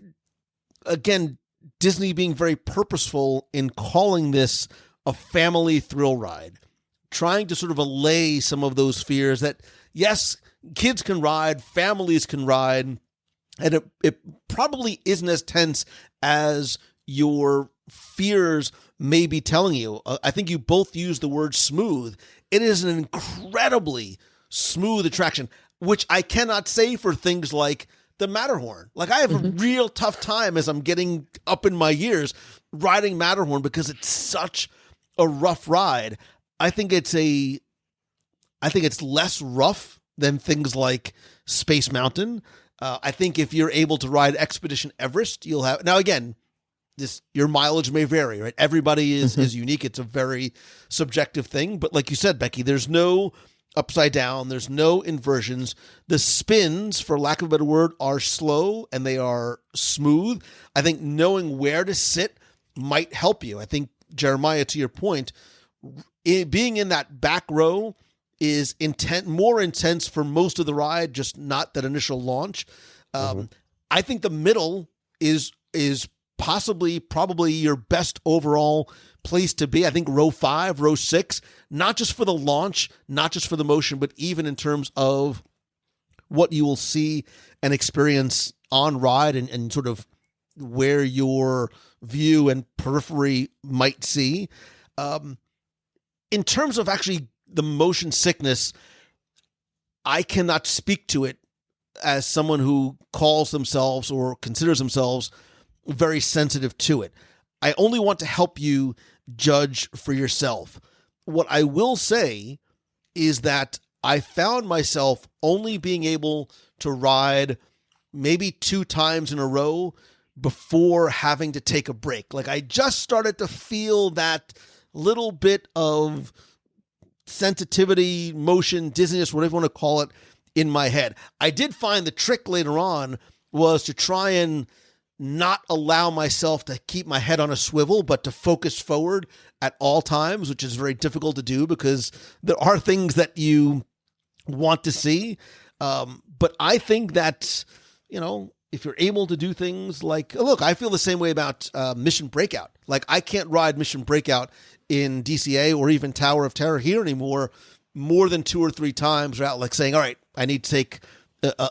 again, Disney being very purposeful in calling this a family thrill ride, trying to sort of allay some of those fears that, yes, kids can ride, families can ride, and it probably isn't as tense as your fears may be telling you. I think you both used the word smooth. It is an incredibly smooth attraction, which I cannot say for things like the Matterhorn. Like, I have a real tough time as I'm getting up in my years riding Matterhorn because it's such a rough ride. I think it's less rough than things like Space Mountain. I think if you're able to ride Expedition Everest, you'll have, now again, your mileage may vary, right? Everybody is unique. It's a very subjective thing. But like you said, Becky, there's no upside down. There's no inversions. The spins, for lack of a better word, are slow and they are smooth. I think knowing where to sit might help you. I think, Jeremiah, to your point, being in that back row is more intense for most of the ride, just not that initial launch. I think the middle is probably your best overall place to be. I think row 5, row 6, not just for the launch, not just for the motion, but even in terms of what you will see and experience on ride and sort of where your view and periphery might see. In terms of actually the motion sickness, I cannot speak to it as someone who calls themselves or considers themselves very sensitive to it. I only want to help you judge for yourself. What I will say is that I found myself only being able to ride maybe 2 times in a row before having to take a break. Like I just started to feel that little bit of sensitivity, motion, dizziness, whatever you want to call it, in my head. I did find the trick later on was to try and not allow myself to keep my head on a swivel, but to focus forward at all times, which is very difficult to do because there are things that you want to see. But I think that, if you're able to do things like, look, I feel the same way about Mission Breakout. Like I can't ride Mission Breakout in DCA or even Tower of Terror here anymore more than 2 or 3 times without like saying, all right, I need to take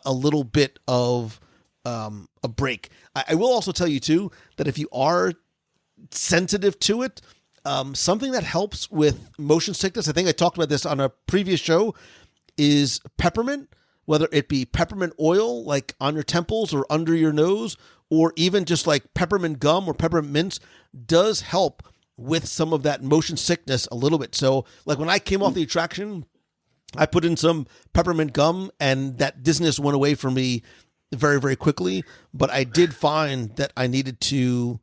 a little bit of a break. I will also tell you too, that if you are sensitive to it, something that helps with motion sickness, I think I talked about this on a previous show, is peppermint, whether it be peppermint oil, like on your temples or under your nose, or even just like peppermint gum or peppermint mints, does help with some of that motion sickness a little bit. So like when I came off the attraction, I put in some peppermint gum and that dizziness went away from me very, very quickly. But I did find that I needed to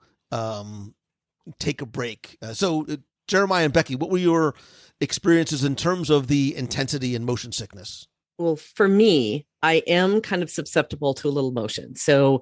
take a break. So Jeremiah and Becky, what were your experiences in terms of the intensity and motion sickness? Well, for me, I am kind of susceptible to a little motion. So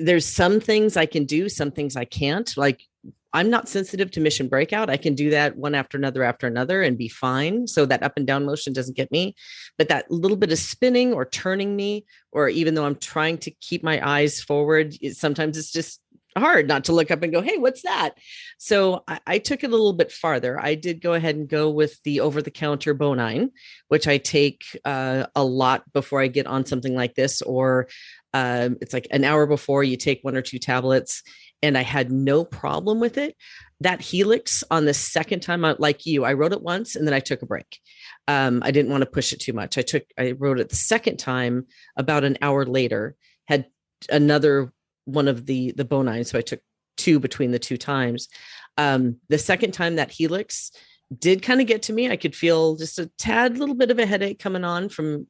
there's some things I can do, some things I can't. Like I'm not sensitive to Mission Breakout. I can do that one after another and be fine. So that up and down motion doesn't get me. But that little bit of spinning or turning me, or even though I'm trying to keep my eyes forward, sometimes it's just hard not to look up and go, hey, what's that? So I took it a little bit farther. I did go ahead and go with the over-the-counter Bonine, which I take a lot before I get on something like this, or it's like an hour before you take 1 or 2 tablets, and I had no problem with it. That Helix on the second time, like you, I rode it once and then I took a break. I didn't want to push it too much. I rode it the second time about an hour later, had another one of the Bonine. So I took 2 between the 2 times. The second time, that Helix did kind of get to me. I could feel just a tad little bit of a headache coming on from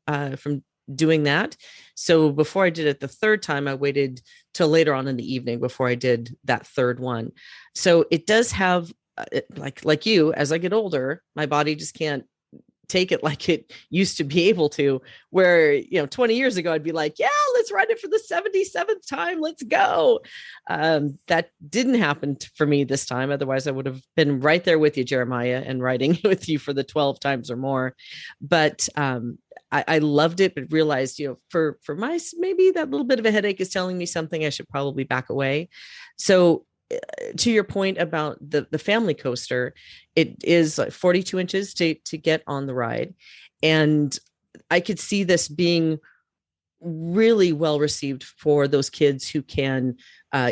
doing that. So before I did it the third time, I waited till later on in the evening before I did that third one. So it does have, like you, as I get older, my body just can't take it like it used to be able to, where 20 years ago I'd be like, yeah, let's ride it for the 77th time, let's go. That didn't happen for me this time. Otherwise I would have been right there with you, Jeremiah, and riding with you for the 12 times or more. But I loved it, but realized for my, maybe that little bit of a headache is telling me something, I should probably back away. So to your point about the family coaster, it is like 42 inches to get on the ride. And I could see this being really well received for those kids who can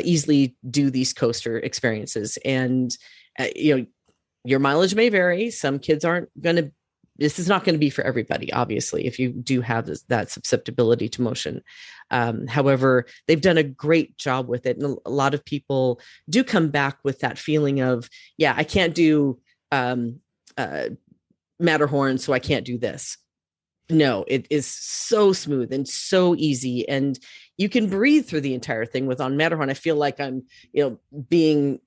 easily do these coaster experiences. And, your mileage may vary. Some kids aren't going to this is not going to be for everybody, obviously, if you do have that susceptibility to motion. However, they've done a great job with it. And a lot of people do come back with that feeling of, yeah, I can't do Matterhorn, so I can't do this. No, it is so smooth and so easy. And you can breathe through the entire thing with on Matterhorn. I feel like I'm, being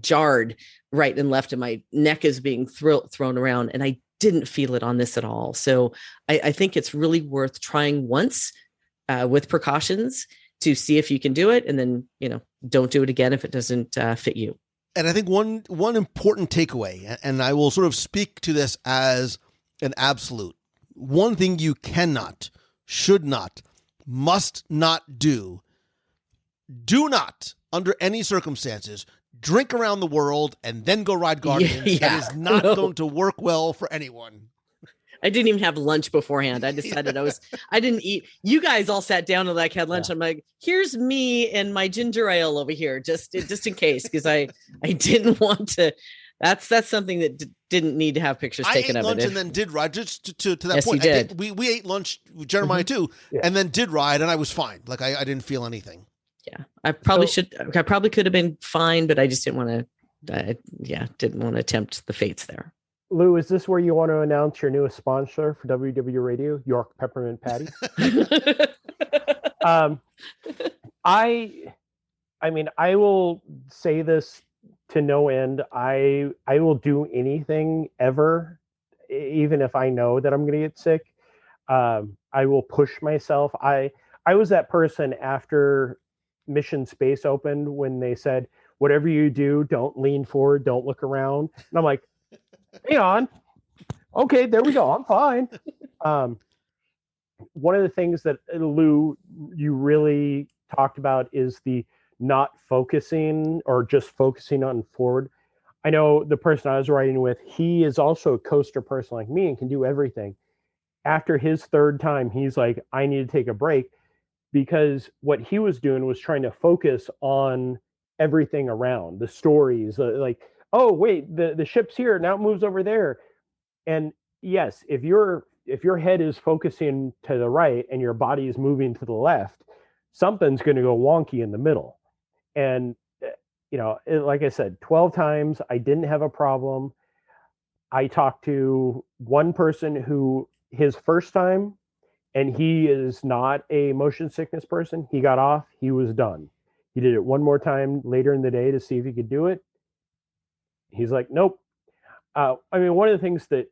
jarred right and left, and my neck is being thrown around. And I didn't feel it on this at all. So I think it's really worth trying once with precautions to see if you can do it. And then, don't do it again if it doesn't fit you. And I think one important takeaway, and I will sort of speak to this as an absolute, one thing you cannot, should not, must not do not, under any circumstances, drink around the world and then go ride Guardians. Yeah, that is not going to work well for anyone. I didn't even have lunch beforehand. I decided I didn't eat. You guys all sat down and had lunch. Yeah. I'm like, here's me and my ginger ale over here, just in case, because I didn't want to. That's something that didn't need to have pictures taken of it. I ate lunch and then did ride. Just to that yes, point, you did. We ate lunch with Jeremiah too, and then did ride, and I was fine. Like I didn't feel anything. Yeah, I probably could have been fine, but I just didn't want to. Didn't want to tempt the fates there. Lou, is this where you want to announce your newest sponsor for WDW Radio, York Peppermint Patty? I will say this to no end. I will do anything ever, even if I know that I'm going to get sick. I will push myself. I was that person after Mission Space opened when they said, whatever you do, don't lean forward, don't look around. And I'm like, hang on. Okay, there we go. I'm fine. One of the things that, Lou, you really talked about is the not focusing or just focusing on forward. I know the person I was riding with, he is also a coaster person like me and can do everything. After his third time, he's like, I need to take a break, because what he was doing was trying to focus on everything around, the stories, like, oh, wait, the ship's here, now it moves over there. And yes, if your head is focusing to the right and your body is moving to the left, something's going to go wonky in the middle. And, like I said, 12 times, I didn't have a problem. I talked to one person who his first time, and he is not a motion sickness person. He got off, he was done. He did it one more time later in the day to see if he could do it. He's like, nope. One of the things that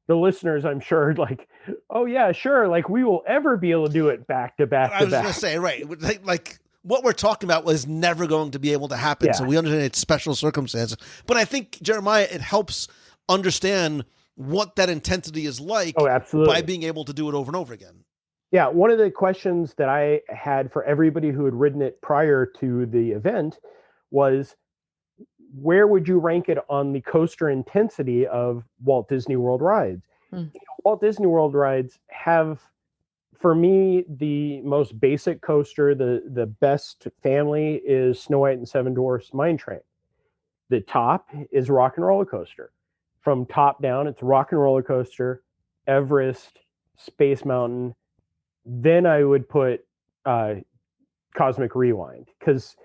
the listeners, I'm sure, like, oh yeah, sure, like we will ever be able to do it back to back to back. I was going to say, right, like what we're talking about was never going to be able to happen. Yeah. So we understand it's special circumstances. But I think, Jeremiah, it helps understand what that intensity is like. Oh, absolutely. By being able to do it over and over again. Yeah, one of the questions that I had for everybody who had ridden it prior to the event was, where would you rank it on the coaster intensity of Walt Disney World rides? Walt Disney World rides have, for me, the most basic coaster. The best family is Snow White and Seven Dwarfs Mine Train. The top is Rock and Roller Coaster. From top down, it's Rock and Roller Coaster, Everest, Space Mountain. Then I would put Cosmic Rewind, because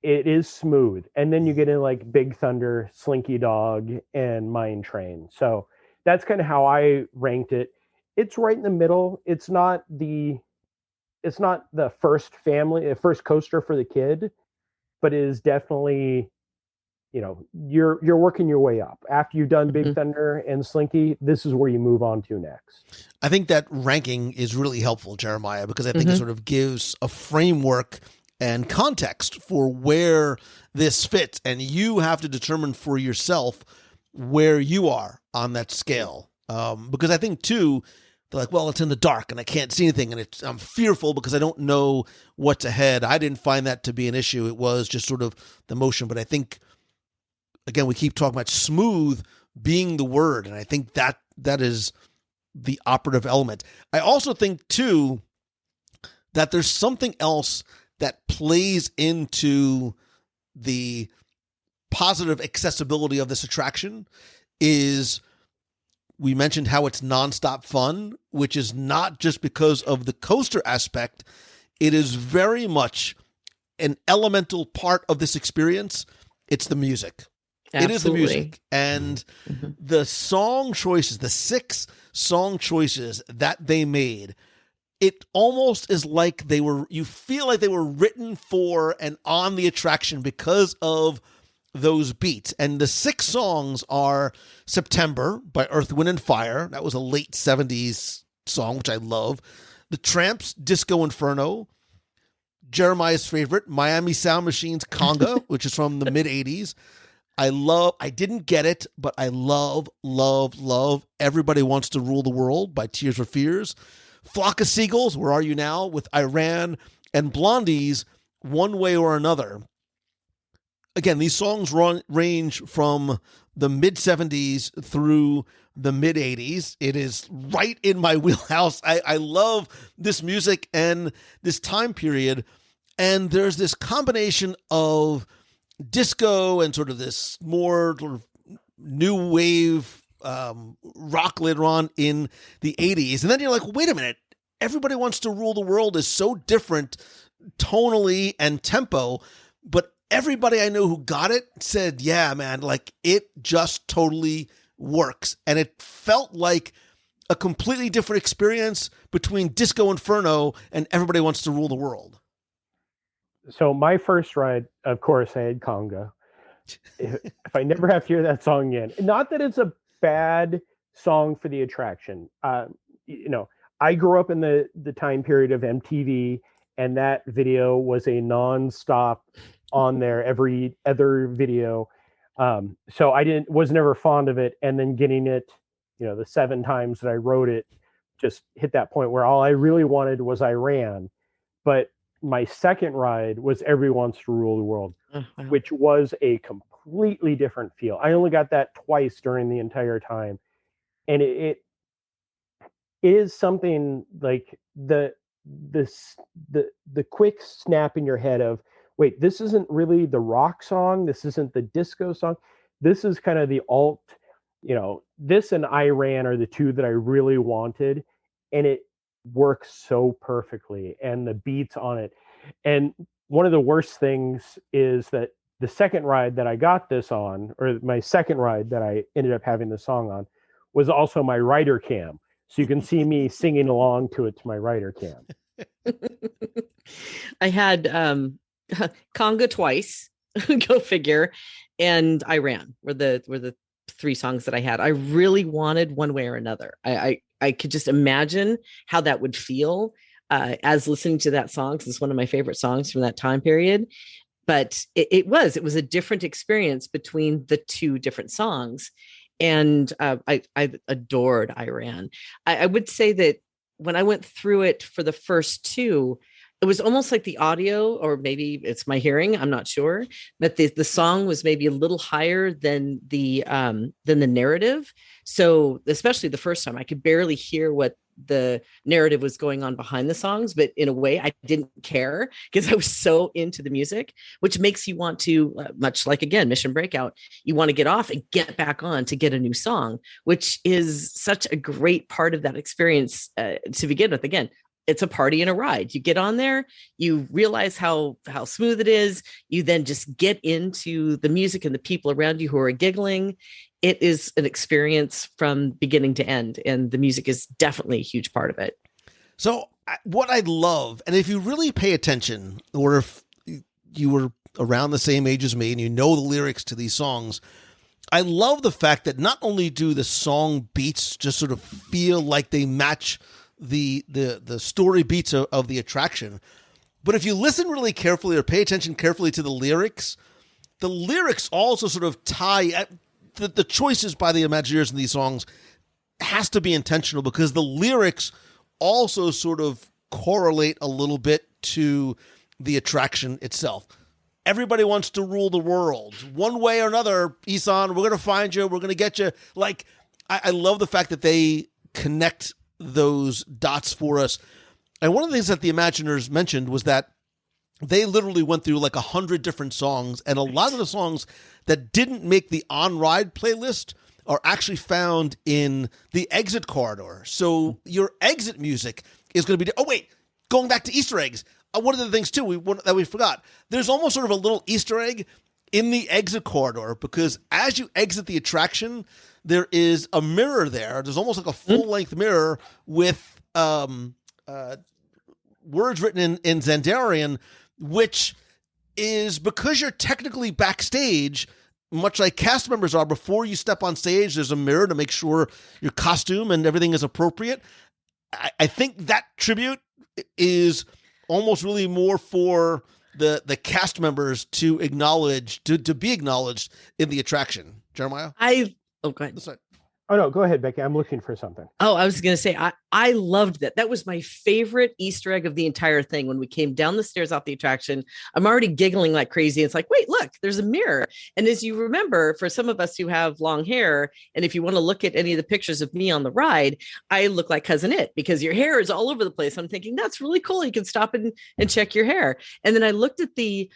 it is smooth. And then you get in like Big Thunder, Slinky Dog, and Mine Train. So that's kind of how I ranked it. It's right in the middle. It's not the first coaster for the kid, but it is definitely, you're working your way up. After you've done Big Thunder and Slinky, this is where you move on to next. I think that ranking is really helpful, Jeremiah, because I think it sort of gives a framework and context for where this fits. And you have to determine for yourself where you are on that scale. Because I think, too, they're like, well, it's in the dark and I can't see anything. And I'm fearful because I don't know what's ahead. I didn't find that to be an issue. It was just sort of the motion. But I think, again, we keep talking about smooth being the word. And I think that is the operative element. I also think, too, that there's something else that plays into the positive accessibility of this attraction is we mentioned how it's nonstop fun, which is not just because of the coaster aspect. It is very much an elemental part of this experience. It's the music. Absolutely. It is the music. And the song choices, the 6 song choices that they made, it almost is like you feel like they were written for and on the attraction because of those beats. And the 6 songs are September by Earth, Wind and Fire. That was a late 70s song, which I love. The Tramps' Disco Inferno. Jeremiah's favorite, Miami Sound Machine's Conga, which is from the mid 80s. I didn't get it, but I love Everybody Wants to Rule the World by Tears for Fears. Flock of Seagulls, Where Are You Now, with Iran, and Blondie's One Way or Another. Again, these songs range from the mid-70s through the mid-80s. It is right in my wheelhouse. I love this music and this time period. And there's this combination of disco and sort of this more sort of new wave rock later on in the 80s. And then you're like, wait a minute, Everybody Wants to Rule the World is so different tonally and tempo, but everybody I know who got it said, yeah, man, like it just totally works. And it felt like a completely different experience between Disco Inferno and Everybody Wants to Rule the World. So my first ride, of course, I had Conga. If I never have to hear that song again, not that it's a bad song for the attraction. I grew up in the time period of MTV, and that video was a nonstop on there, every other video. So I was never fond of it. And then getting it, the 7 times that I wrote it, just hit that point where all I really wanted was Iran. But my second ride was Everybody Wants to Rule the World, which was a completely different feel. I only got that twice during the entire time. And it is something like the quick snap in your head of, wait, this isn't really the rock song. This isn't the disco song. This is kind of the alt, this and Iran are the 2 that I really wanted. And it works so perfectly, and the beats on it. And one of the worst things is that the second ride that I got this on, or my second ride that I ended up having the song on, was also my rider cam. So you can see me singing along to it to my rider cam. I had Conga twice, go figure, and Iran were the 3 songs that I had. I really wanted One Way or Another. I could just imagine how that would feel as listening to that song, because it's one of my favorite songs from that time period. But it was a different experience between the 2 different songs. And I adored Iran. I would say that when I went through it for the first 2, it was almost like the audio, or maybe it's my hearing, I'm not sure, but the song was maybe a little higher than the narrative. So especially the first time, I could barely hear what the narrative was going on behind the songs, but in a way I didn't care because I was so into the music, which makes you want to, much like, again, Mission Breakout, you want to get off and get back on to get a new song, which is such a great part of that experience to begin with. Again, it's a party and a ride. You get on there, you realize how smooth it is. You then just get into the music and the people around you who are giggling. It is an experience from beginning to end, and the music is definitely a huge part of it. So what I love, and if you really pay attention, or if you were around the same age as me and you know the lyrics to these songs, I love the fact that not only do the song beats just sort of feel like they match the story beats of the attraction, but if you listen really carefully or pay attention carefully to the lyrics also sort of tie the choices by the Imagineers in these songs has to be intentional, because the lyrics also sort of correlate a little bit to the attraction itself. Everybody wants to rule the world. One way or another, Isan, we're going to find you. We're going to get you. Like, I love the fact that they connect those dots for us. And one of the things that the Imagineers mentioned was that they literally went through like 100 different songs, and a lot of the songs that didn't make the on-ride playlist are actually found in the exit corridor. So your exit music is going to be. Oh wait, going back to Easter eggs. One of the things too that we forgot. There's almost sort of a little Easter egg in the exit corridor, because as you exit the attraction, there is a mirror there. There's almost like a full-length mirror with words written in Xandarian, which is because you're technically backstage, much like cast members are. Before you step on stage, there's a mirror to make sure your costume and everything is appropriate. I think that tribute is almost really more for the cast members to acknowledge, to be acknowledged in the attraction. Jeremiah? Go ahead. Oh, no, go ahead, Becky. I'm looking for something. Oh, I was going to say, I loved that. That was my favorite Easter egg of the entire thing. When we came down the stairs off the attraction, I'm already giggling like crazy. It's like, wait, look, there's a mirror. And as you remember, for some of us who have long hair, and if you want to look at any of the pictures of me on the ride, I look like Cousin It because your hair is all over the place. I'm thinking, that's really cool. You can stop and check your hair. And then I looked at the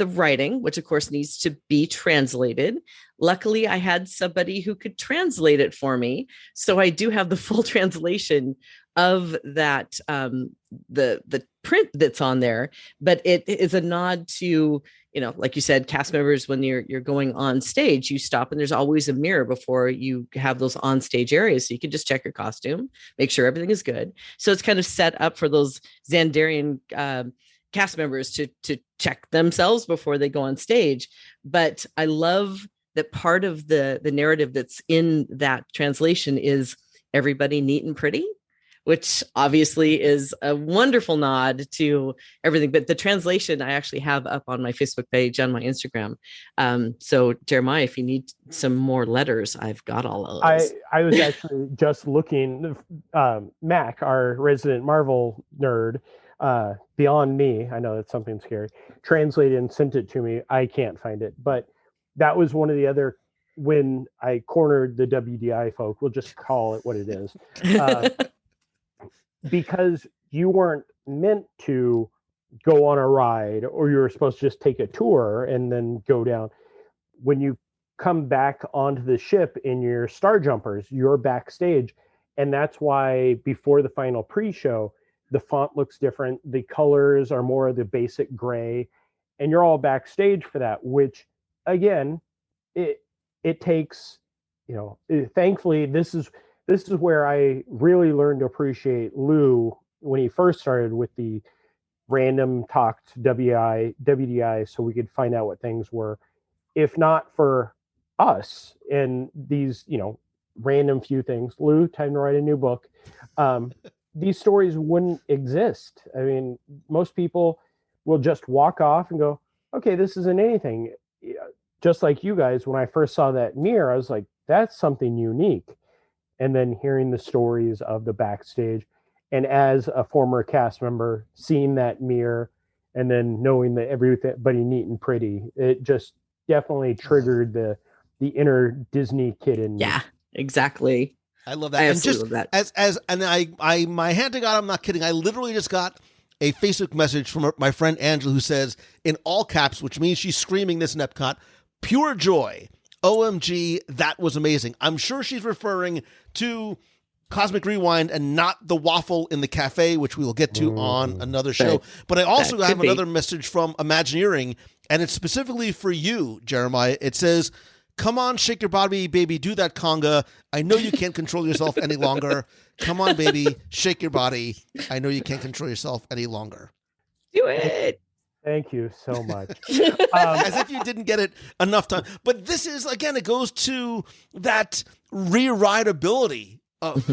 writing, which of course needs to be translated. Luckily, I had somebody who could translate it for me. So I do have the full translation of that, the print that's on there, but it is a nod to, like you said, cast members, when you're going on stage, you stop and there's always a mirror before you have those on stage areas. So you can just check your costume, make sure everything is good. So it's kind of set up for those Xandarian, cast members to check themselves before they go on stage. But I love that part of the narrative that's in that translation is everybody neat and pretty, which obviously is a wonderful nod to everything. But the translation I actually have up on my Facebook page, on my Instagram. So Jeremiah, if you need some more letters, I've got all of those. I was actually just looking, Mac, our resident Marvel nerd, beyond me, I know that's something scary, translated and sent it to me. I can't find it, but that was one of the other, when I cornered the WDI folk, we'll just call it what it is, because you weren't meant to go on a ride, or you were supposed to just take a tour and then go down. When you come back onto the ship in your Star Jumpers, you're backstage. And that's why before the final pre-show, the font looks different. The colors are more of the basic gray, and you're all backstage for that, which again, it takes, thankfully, this is where I really learned to appreciate Lou when he first started with the random talked WDI, so we could find out what things were. If not for us and these, random few things, Lou, time to write a new book. These stories wouldn't exist. I mean, most people will just walk off and go, okay, this isn't anything. Just like you guys, when I first saw that mirror, I was like, that's something unique. And then hearing the stories of the backstage, and as a former cast member, seeing that mirror and then knowing that everybody neat and pretty, it just definitely triggered the inner Disney kid in me. Yeah, exactly. I love that. I And just love that. I my hand to God, I'm not kidding. I literally just got a Facebook message from my friend Angela, who says in all caps, which means she's screaming this in EPCOT, pure joy. OMG, that was amazing. I'm sure she's referring to Cosmic Rewind and not the waffle in the cafe, which we will get to on another show. But I also have another message from Imagineering, and it's specifically for you, Jeremiah. It says, come on, shake your body, baby, do that conga. I know you can't control yourself any longer. Come on, baby, shake your body. I know you can't control yourself any longer. Do it. Thank you so much. As if you didn't get it enough time. But this is, again, it goes to that rewritability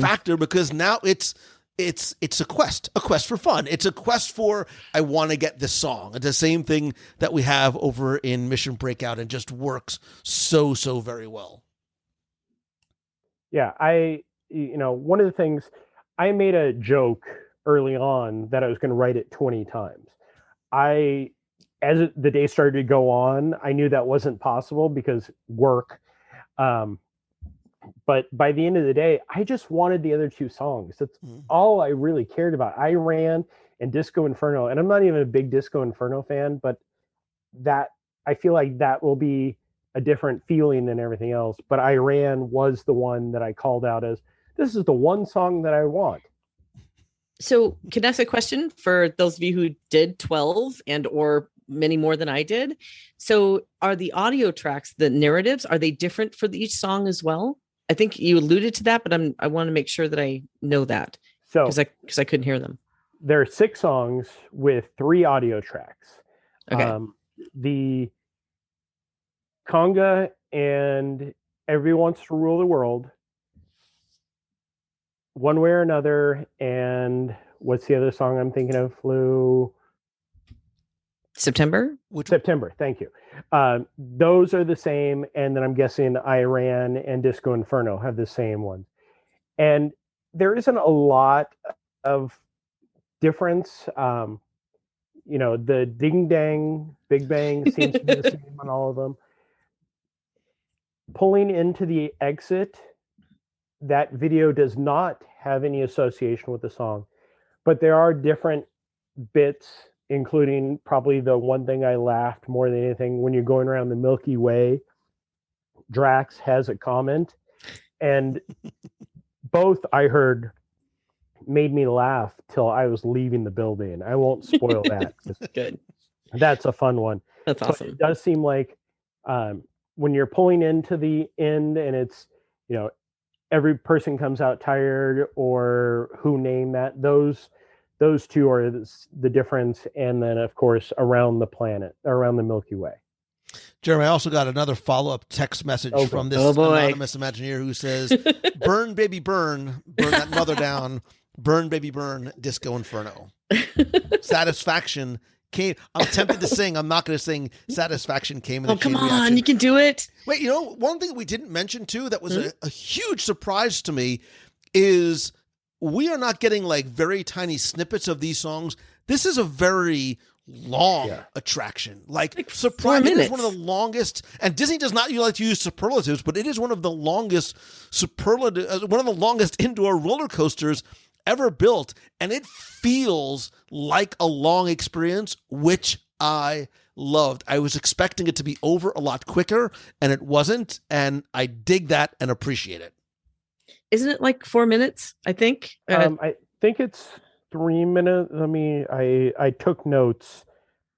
factor, because now it's a quest for fun. It's a quest for, I want to get this song. It's the same thing that we have over in Mission Breakout, and just works so very well. Yeah, one of the things, I made a joke early on that I was going to write it 20 times. As the day started to go on, I knew that wasn't possible because work. But by the end of the day, I just wanted the other two songs. That's all I really cared about. I ran and Disco Inferno, and I'm not even a big Disco Inferno fan, but that, I feel like that will be a different feeling than everything else. But Iran was the one that I called out as, this is the one song that I want. So can I ask a question for those of you who did 12 and or many more than I did? So are the audio tracks, the narratives, are they different for each song as well? I think you alluded to that, but I want to make sure that I know that. So because I couldn't hear them. There are 6 songs with 3 audio tracks. Okay. The Conga and Everybody Wants to Rule the World, One Way or Another, and what's the other song I'm thinking of, Flew? September? September, thank you. Those are the same, and then I'm guessing Iran and Disco Inferno have the same ones. And there isn't a lot of difference. The Ding Dang, Big Bang seems to be the same on all of them. Pulling into the exit, that video does not have any association with the song, but there are different bits, including probably the one thing I laughed more than anything, when you're going around the Milky Way, Drax has a comment, and both I heard made me laugh till I was leaving the building. I won't spoil that. Good. That's a fun one. That's awesome. It does seem like when you're pulling into the end and it's, every person comes out tired, or Who Named That, those 2 are the difference. And then, of course, Around the Planet, around the Milky Way. Jeremy, I also got another follow-up text message from this anonymous Imagineer who says, burn, baby, burn that mother down, burn, baby, burn, Disco Inferno. Satisfaction came. I'm tempted to sing. I'm not going to sing. Satisfaction came in the come on, reaction. You can do it. Wait, one thing we didn't mention, too, that was a huge surprise to me is we are not getting like very tiny snippets of these songs. This is a very long attraction, like surprise. It is one of the longest, and Disney does not like to use superlatives, but it is one of the longest one of the longest indoor roller coasters ever built, and it feels like a long experience, which I loved. I was expecting it to be over a lot quicker, and it wasn't, and I dig that and appreciate it. Isn't it like 4 minutes? I think. I think it's 3 minutes. I took notes.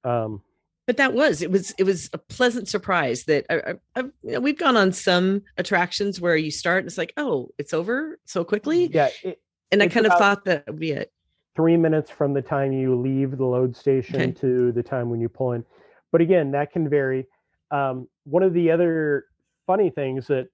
But it was a pleasant surprise that we've gone on some attractions where you start and it's like, oh, it's over so quickly. Yeah. And I kind of thought that would be it. 3 minutes from the time you leave the load station to the time when you pull in. But again, that can vary. One of the other funny things that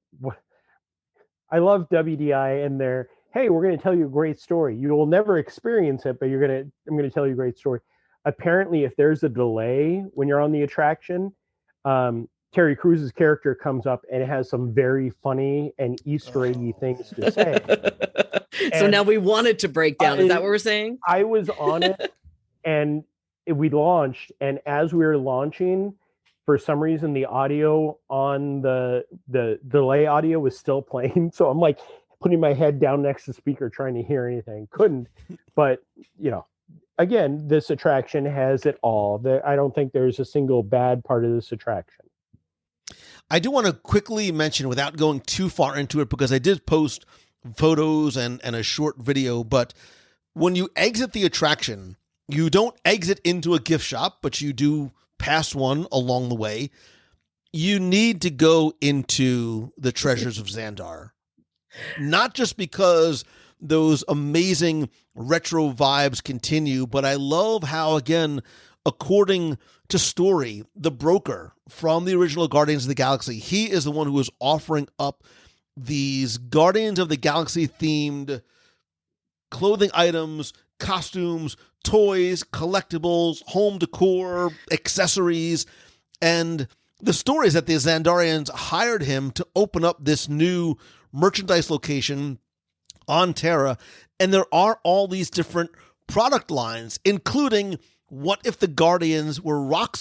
I love WDI and their, hey, we're going to tell you a great story. You will never experience it, but I'm going to tell you a great story. Apparently, if there's a delay when you're on the attraction, Terry Crews's character comes up and it has some very funny and Easter eggy things to say. So now we want it to break down. Is that what we're saying? I was on it and we launched. And as we were launching, for some reason, the audio on the delay audio was still playing. So I'm like putting my head down next to the speaker, trying to hear anything. Couldn't. But, again, this attraction has it all. I don't think there's a single bad part of this attraction. I do want to quickly mention, without going too far into it, because I did post photos and a short video, but when you exit the attraction, you don't exit into a gift shop, but you do pass one along the way. You need to go into the Treasures of Xandar. Not just because those amazing retro vibes continue, but I love how, again, according to story, the broker from the original Guardians of the Galaxy, he is the one who is offering up these Guardians of the Galaxy themed clothing items, costumes, toys, collectibles, home decor, accessories, and the story is that the Xandarians hired him to open up this new merchandise location on Terra, and there are all these different product lines, including What If the Guardians were rock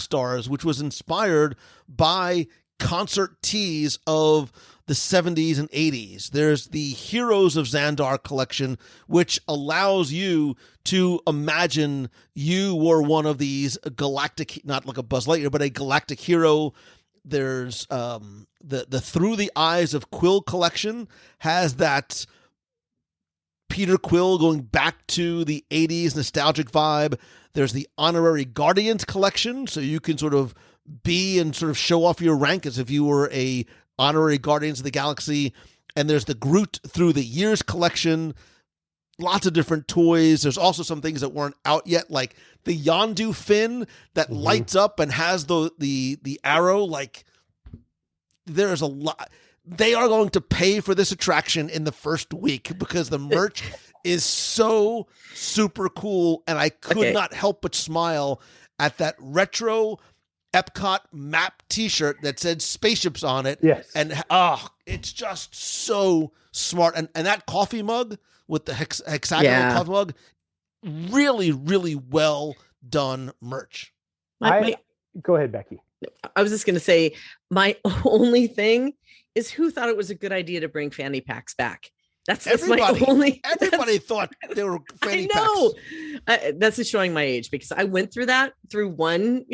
stars, which was inspired by concert tees of the 70s and 80s. There's the Heroes of Xandar collection, which allows you to imagine you were one of these galactic, not like a Buzz Lightyear, but a galactic hero There's the Through the Eyes of Quill collection has that Peter Quill going back to the 80s nostalgic vibe. There's the Honorary Guardians collection, so you can sort of be and sort of show off your rank as if you were a Honorary Guardians of the Galaxy. And there's the Groot Through the Years collection. Lots of different toys. There's also some things that weren't out yet, like the Yondu fin that lights up and has the arrow. Like, there's a lot. They are going to pay for this attraction in the first week because the merch is so super cool, and I could not help but smile at that retro EPCOT map T-shirt that said spaceships on it. Yes, and it's just so smart. And that coffee mug with the hexagonal coffee mug, really, really well done merch. Go ahead, Becky. I was just going to say, my only thing is, who thought it was a good idea to bring fanny packs back? That's everybody. My only. Everybody thought they were fanny packs. I know. That's just showing my age, because I went through one,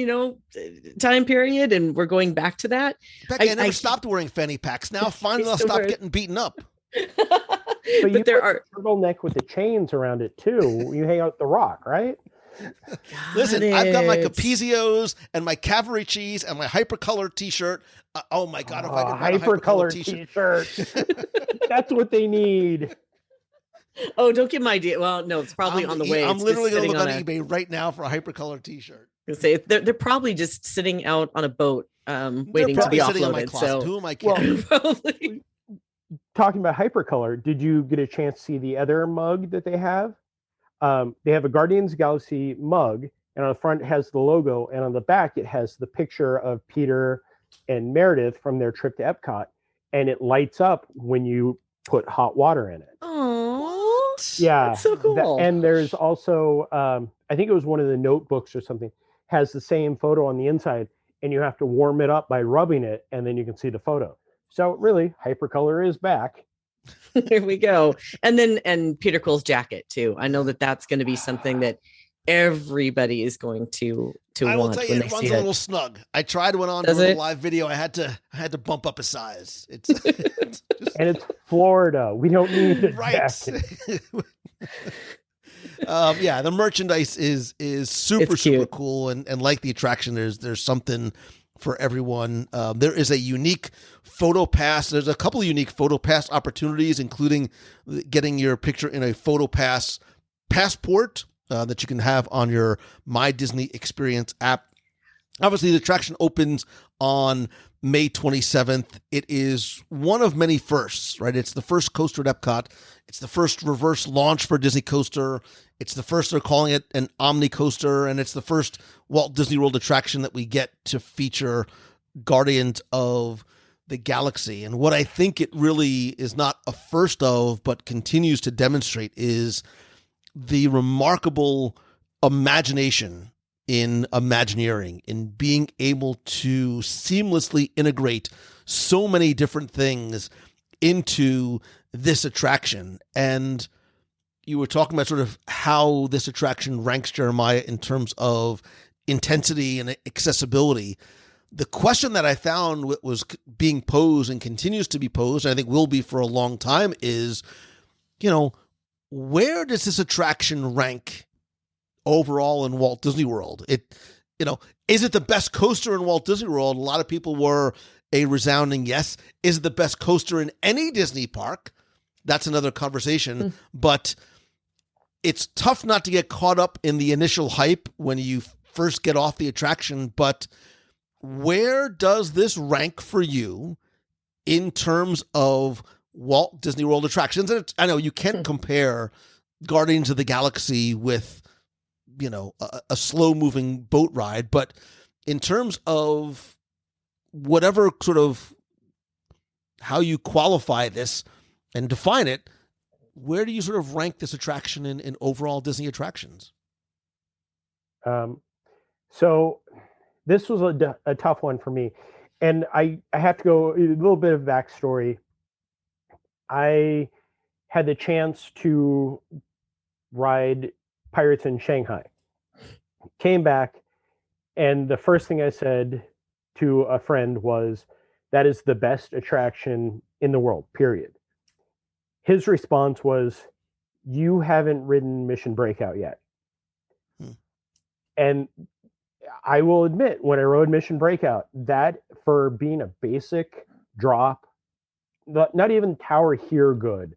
time period, and we're going back to that. Becky, I never stopped wearing fanny packs. Now finally I'll stop getting beaten up. But there are turtleneck with the chains around it too. You hang out the Rock, right? Listen, I've got my Capezios and my Cavalry cheese and my Hypercolor T-shirt. Oh my God! If I could find a Hypercolor T-shirt, that's what they need. Oh, don't give my idea. Well, no, it's probably on the way. I'm literally going to look on eBay right now for a Hypercolor T-shirt. Say they're probably just sitting out on a boat, waiting to be offloaded. So who am I kidding? Probably. Talking about Hypercolor, did you get a chance to see the other mug that they have? They have a Guardians of the Galaxy mug, and on the front it has the logo, and on the back it has the picture of Peter and Meredith from their trip to EPCOT, and it lights up when you put hot water in it. Oh, yeah, that's so cool. And there's also, I think it was one of the notebooks or something, has the same photo on the inside, and you have to warm it up by rubbing it, and then you can see the photo. So really, Hypercolor is back. Here we go. And Peter Quill's jacket too. I know that's going to be something that everybody is going to I will want tell you, when they it runs see a little snug. I tried one on the live video. I had to bump up a size. It's and it's Florida. We don't need it. Right. The merchandise is super cool, and like the attraction, there's something for everyone. There is a unique photo pass. There's a couple of unique photo pass opportunities, including getting your picture in a photo pass passport that you can have on your My Disney Experience app. Obviously, the attraction opens on May 27th. It is one of many firsts, right? It's the first coaster at Epcot. It's the first reverse launch for Disney Coaster. It's the first, they're calling it an Omni Coaster, and it's the first Walt Disney World attraction that we get to feature Guardians of the Galaxy. And what I think it really is not a first of, but continues to demonstrate, is the remarkable imagination in Imagineering, in being able to seamlessly integrate so many different things into this attraction. And you were talking about sort of how this attraction ranks, Jeremiah, in terms of intensity and accessibility. The question that I found was being posed and continues to be posed, and I think will be for a long time, is, where does this attraction rank overall in Walt Disney World? Is it the best coaster in Walt Disney World? A lot of people were a resounding yes. Is it the best coaster in any Disney park? That's another conversation, but it's tough not to get caught up in the initial hype when you first get off the attraction. But where does this rank for you in terms of Walt Disney World attractions? And I know you can't compare Guardians of the Galaxy with, a slow-moving boat ride, but in terms of whatever sort of how you qualify this and define it, where do you sort of rank this attraction in overall Disney attractions? So this was a tough one for me. And I have to go a little bit of backstory. I had the chance to ride Pirates in Shanghai. Came back, and the first thing I said to a friend was, that is the best attraction in the world, period. His response was, you haven't ridden Mission Breakout yet. And I will admit, when I rode Mission Breakout, that, for being a basic drop, not even tower here good,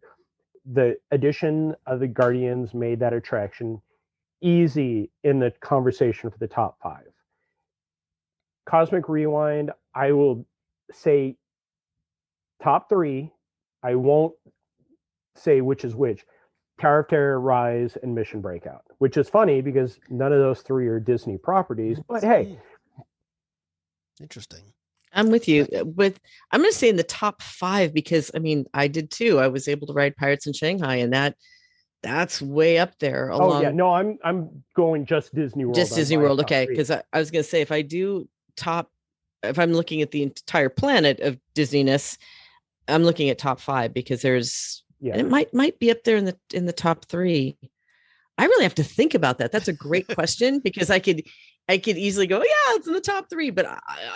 the addition of the Guardians made that attraction easy in the conversation for the top 5. Cosmic Rewind, I will say top 3. I won't say which is which. Tower of Terror, Rise, and Mission Breakout, which is funny because none of those 3 are Disney properties, but hey. Interesting. I'm with you. I'm going to say in the top 5 because, I mean, I did too. I was able to ride Pirates in Shanghai, and that's way up there. Oh yeah, no, I'm going just Disney World. Just Disney World, okay? Because I was going to say, if I'm looking at the entire planet of Disneyness, I'm looking at top 5 because there's. Yeah. And it might be up there in the top 3. I really have to think about that. That's a great question because I could easily go, yeah, it's in the top 3. But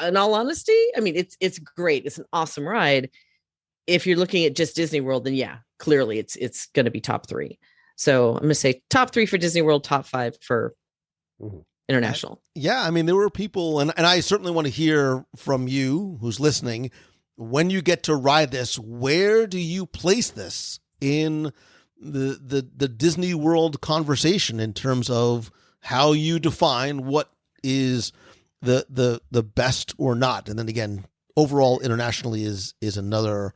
in all honesty, I mean, it's great. It's an awesome ride. If you're looking at just Disney World, then yeah, clearly it's going to be top 3. So I'm going to say top 3 for Disney World, top 5 for international. Yeah, I mean, there were people, and I certainly want to hear from you who's listening. When you get to ride this, where do you place this in the Disney World conversation in terms of how you define what is the best or not? And then again, overall internationally is another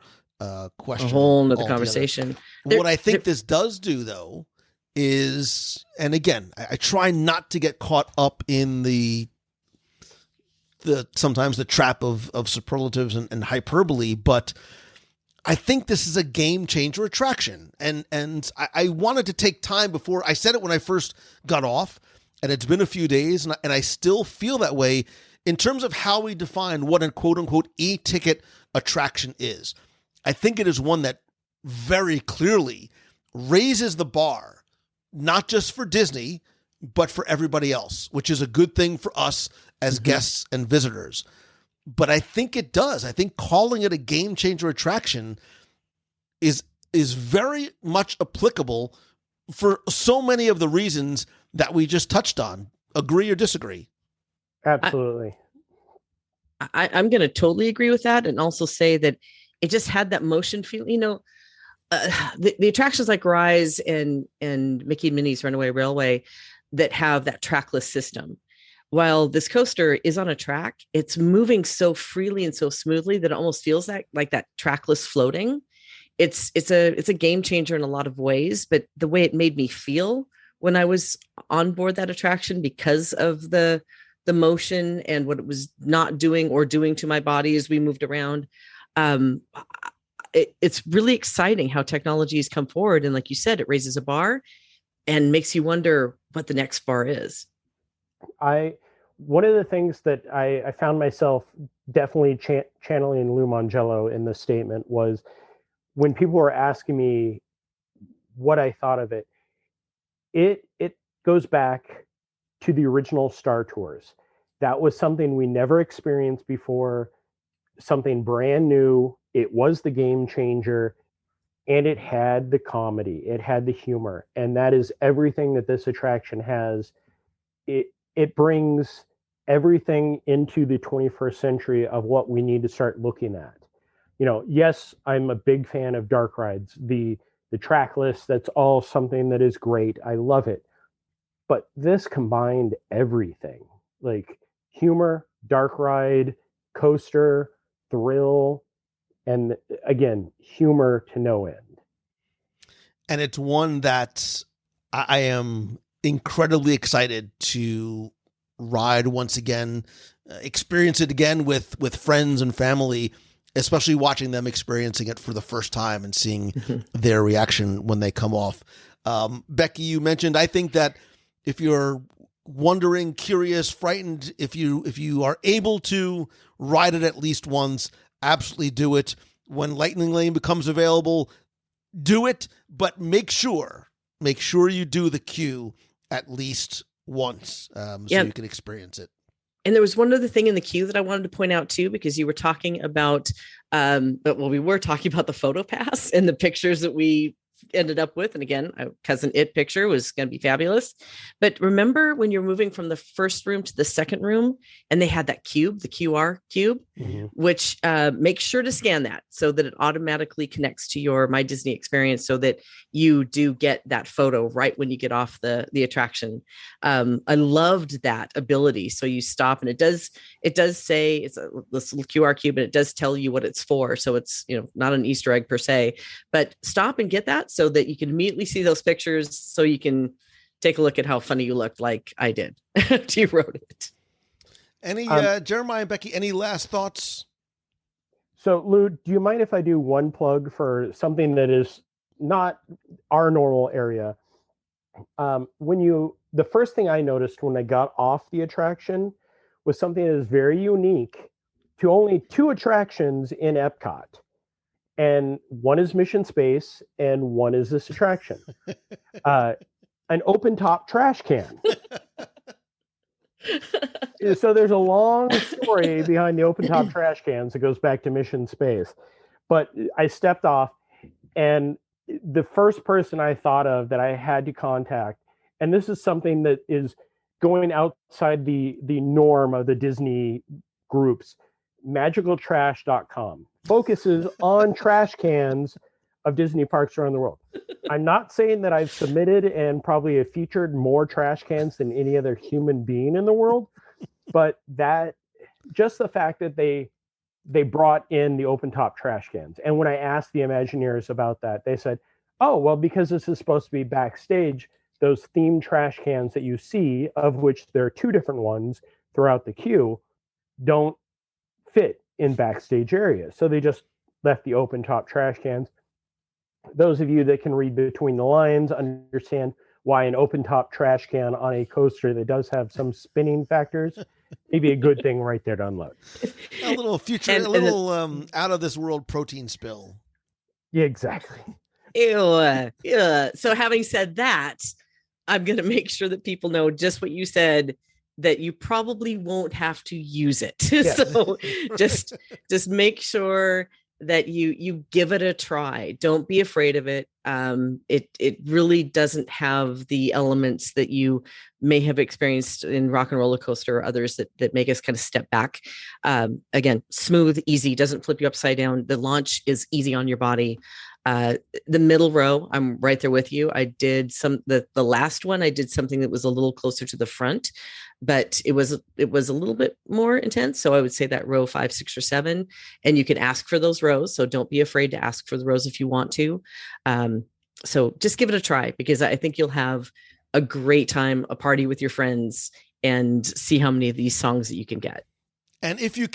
question. A whole nother conversation. What I think this does do, though, is, and again, I try not to get caught up in the sometimes the trap of superlatives and hyperbole, but I think this is a game changer attraction. And I wanted to take time before I said it when I first got off, and it's been a few days, and I still feel that way in terms of how we define what a quote unquote e-ticket attraction is. I think it is one that very clearly raises the bar, not just for Disney, but for everybody else, which is a good thing for us as guests and visitors. But I think it does. I think calling it a game changer attraction is very much applicable for so many of the reasons that we just touched on. Agree or disagree? Absolutely. I'm going to totally agree with that, and also say that it just had that motion feel. You know, the attractions like Rise and Mickey and Minnie's Runaway Railway that have that trackless system. While this coaster is on a track, it's moving so freely and so smoothly that it almost feels like that trackless floating. It's a game changer in a lot of ways, but the way it made me feel when I was on board that attraction because of the motion and what it was not doing or doing to my body as we moved around. It's really exciting how technology has come forward. And like you said, it raises a bar and makes you wonder what the next bar is. One of the things that I found myself definitely channeling Lou Mangello in this statement was when people were asking me what I thought of it. It goes back to the original Star Tours. That was something we never experienced before, something brand new. It was the game changer, and it had the comedy. It had the humor, and that is everything that this attraction has. It brings everything into the 21st century of what we need to start looking at. You know, yes, I'm a big fan of dark rides. The track list, that's all something that is great. I love it. But this combined everything, like humor, dark ride, coaster, thrill, and again, humor to no end. And it's one that I am incredibly excited to ride once again, experience it again with friends and family, especially watching them experiencing it for the first time and seeing their reaction when they come off. Becky, you mentioned, I think that if you're wondering, curious, frightened, if you are able to ride it at least once, absolutely do it. When Lightning Lane becomes available, do it, but make sure you do the queue at least once, so you can experience it. And there was one other thing in the queue that I wanted to point out too, because you were talking about, we were talking about the photo pass and the pictures that we ended up with. And again, Cousin It picture was going to be fabulous. But remember when you're moving from the first room to the second room and they had that cube, the QR cube, which make sure to scan that so that it automatically connects to your My Disney experience so that you do get that photo right when you get off the attraction. I loved that ability. So you stop and it does say it's this little QR cube and it does tell you what it's for. So it's, not an Easter egg per se, but stop and get that so that you can immediately see those pictures so you can take a look at how funny you looked like I did. You wrote it. Any, Jeremiah and Becky, any last thoughts? So Lou, do you mind if I do one plug for something that is not our normal area? The first thing I noticed when I got off the attraction was something that is very unique to only 2 attractions in Epcot. And one is Mission Space and one is this attraction. An open top trash can. So there's a long story behind the open top trash cans that goes back to Mission Space. But I stepped off and the first person I thought of that I had to contact, and this is something that is going outside the norm of the Disney groups, magicaltrash.com focuses on trash cans of Disney parks around the world. I'm not saying that I've submitted and probably have featured more trash cans than any other human being in the world, but that just the fact that they brought in the open top trash cans. And when I asked the Imagineers about that, they said, oh, well, because this is supposed to be backstage, those themed trash cans that you see, of which there are 2 different ones throughout the queue, don't fit in backstage areas. So they just left the open top trash cans. Those of you that can read between the lines understand why an open top trash can on a coaster that does have some spinning factors may be a good thing right there to unload. A little out of this world protein spill. Yeah, exactly. Ew. So having said that, I'm going to make sure that people know just what you said, that you probably won't have to use it. Yeah. So just make sure that you give it a try. Don't be afraid of it. It really doesn't have the elements that you may have experienced in Rock and Roller Coaster or others that make us kind of step back. Again, smooth, easy, doesn't flip you upside down. The launch is easy on your body. The middle row, I'm right there with you. I did the last one, I did something that was a little closer to the front, but it was a little bit more intense. So I would say that row 5, 6, or 7, and you can ask for those rows. So don't be afraid to ask for the rows if you want to. So just give it a try, because I think you'll have a great time, a party with your friends, and see how many of these songs that you can get. And if you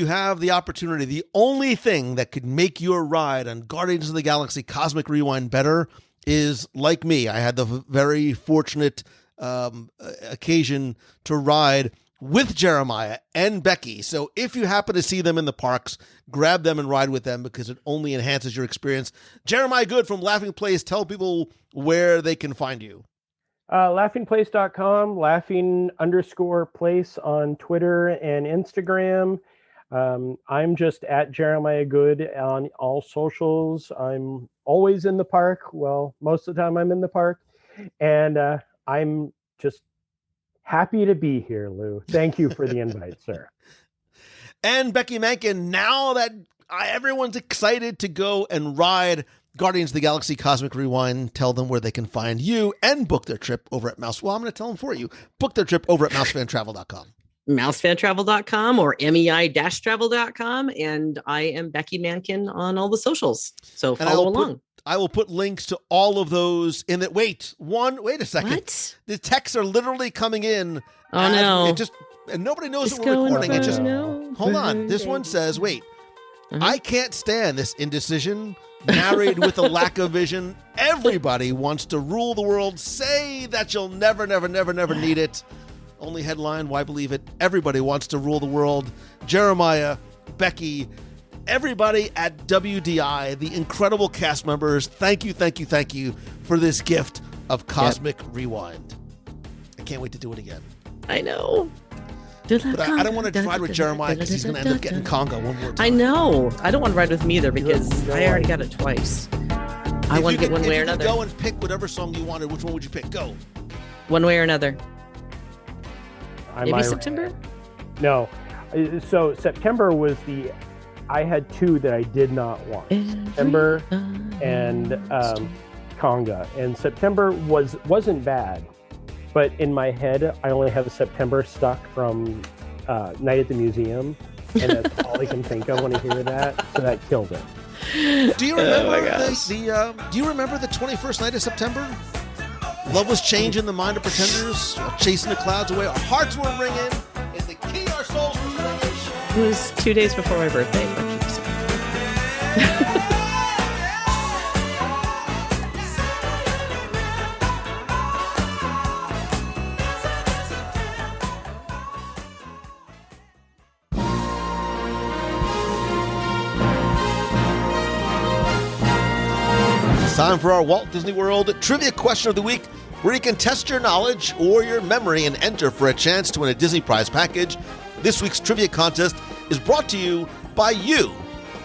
have the opportunity, the only thing that could make your ride on Guardians of the Galaxy Cosmic Rewind better is, like me, I had the very fortunate occasion to ride with Jeremiah and Becky. So if you happen to see them in the parks, grab them and ride with them, because it only enhances your experience. Jeremiah Good from Laughing Place, tell people where they can find you. Laughingplace.com, laughing_place on Twitter and Instagram. I'm just at Jeremiah Good on all socials. I'm always in the park. Well, most of the time I'm in the park. And I'm just happy to be here, Lou. Thank you for the invite, sir. And Becky Mankin, now that everyone's excited to go and ride Guardians of the Galaxy Cosmic Rewind, tell them where they can find you and book their trip over at Mouse. Well, I'm going to tell them for you. Book their trip over at mousefantravel.com. Mousefantravel.com or MEI-travel.com. And I am Becky Mankin on all the socials. So follow along. I will put links to all of those in that. Wait a second. What? The texts are literally coming in. Oh, no. And nobody knows that we're recording. It just, hold on. This one says, wait, I can't stand this indecision. Married with a lack of vision. Everybody wants to rule the world. Say that you'll never need it. Only headline, why believe it? Everybody wants to rule the world. Jeremiah, Becky, everybody at WDI, the incredible cast members, thank you for this gift of Cosmic Rewind. I can't wait to do it again. I know. But I don't want to ride with Jeremiah because he's going to end up getting Conga one more time. I know. I don't want to ride with me either because I already got it twice. I want to get one way or another. If you could go and pick whatever song you wanted, which one would you pick? Go. One way or another. Maybe September? September? No. So September was I had two that I did not want. September and Conga. And September wasn't bad. But in my head, I only have September stuck from Night at the Museum. And that's all I can think of when I hear that. So that killed it. Do you remember do you remember the 21st night of September? Love was changing the mind of pretenders, chasing the clouds away. Our hearts were ringing, and the key our souls were ringing. It was 2 days before my birthday. What can you say? It's time for our Walt Disney World Trivia Question of the Week, where you can test your knowledge or your memory and enter for a chance to win a Disney prize package. This week's trivia contest is brought to you by you,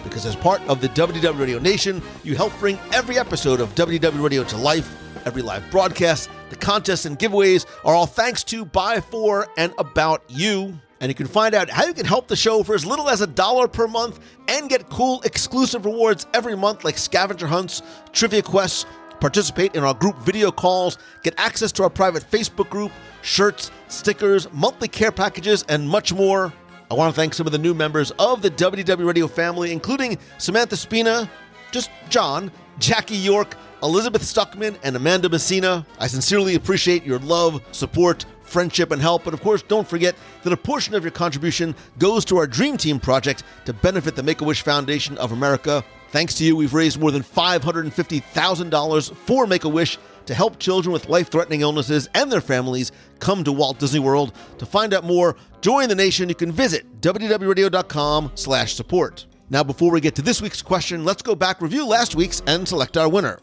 because as part of the WDW Radio Nation, you help bring every episode of WDW Radio to life. Every live broadcast, the contests and giveaways are all thanks to, by, for, and about you. And you can find out how you can help the show for as little as $1 per month and get cool exclusive rewards every month like scavenger hunts, trivia quests, participate in our group video calls, get access to our private Facebook group, shirts, stickers, monthly care packages, and much more. I want to thank some of the new members of the WDW Radio family, including Samantha Spina, just John, Jackie York, Elizabeth Stuckman, and Amanda Messina. I sincerely appreciate your love, support, friendship, and help. And of course, don't forget that a portion of your contribution goes to our Dream Team project to benefit the Make-A-Wish Foundation of America. Thanks to you, we've raised more than $550,000 for Make-A-Wish to help children with life-threatening illnesses and their families come to Walt Disney World. To find out more, join the nation. You can visit www.radio.com/support. Now, before we get to this week's question, let's go back, review last week's, and select our winner.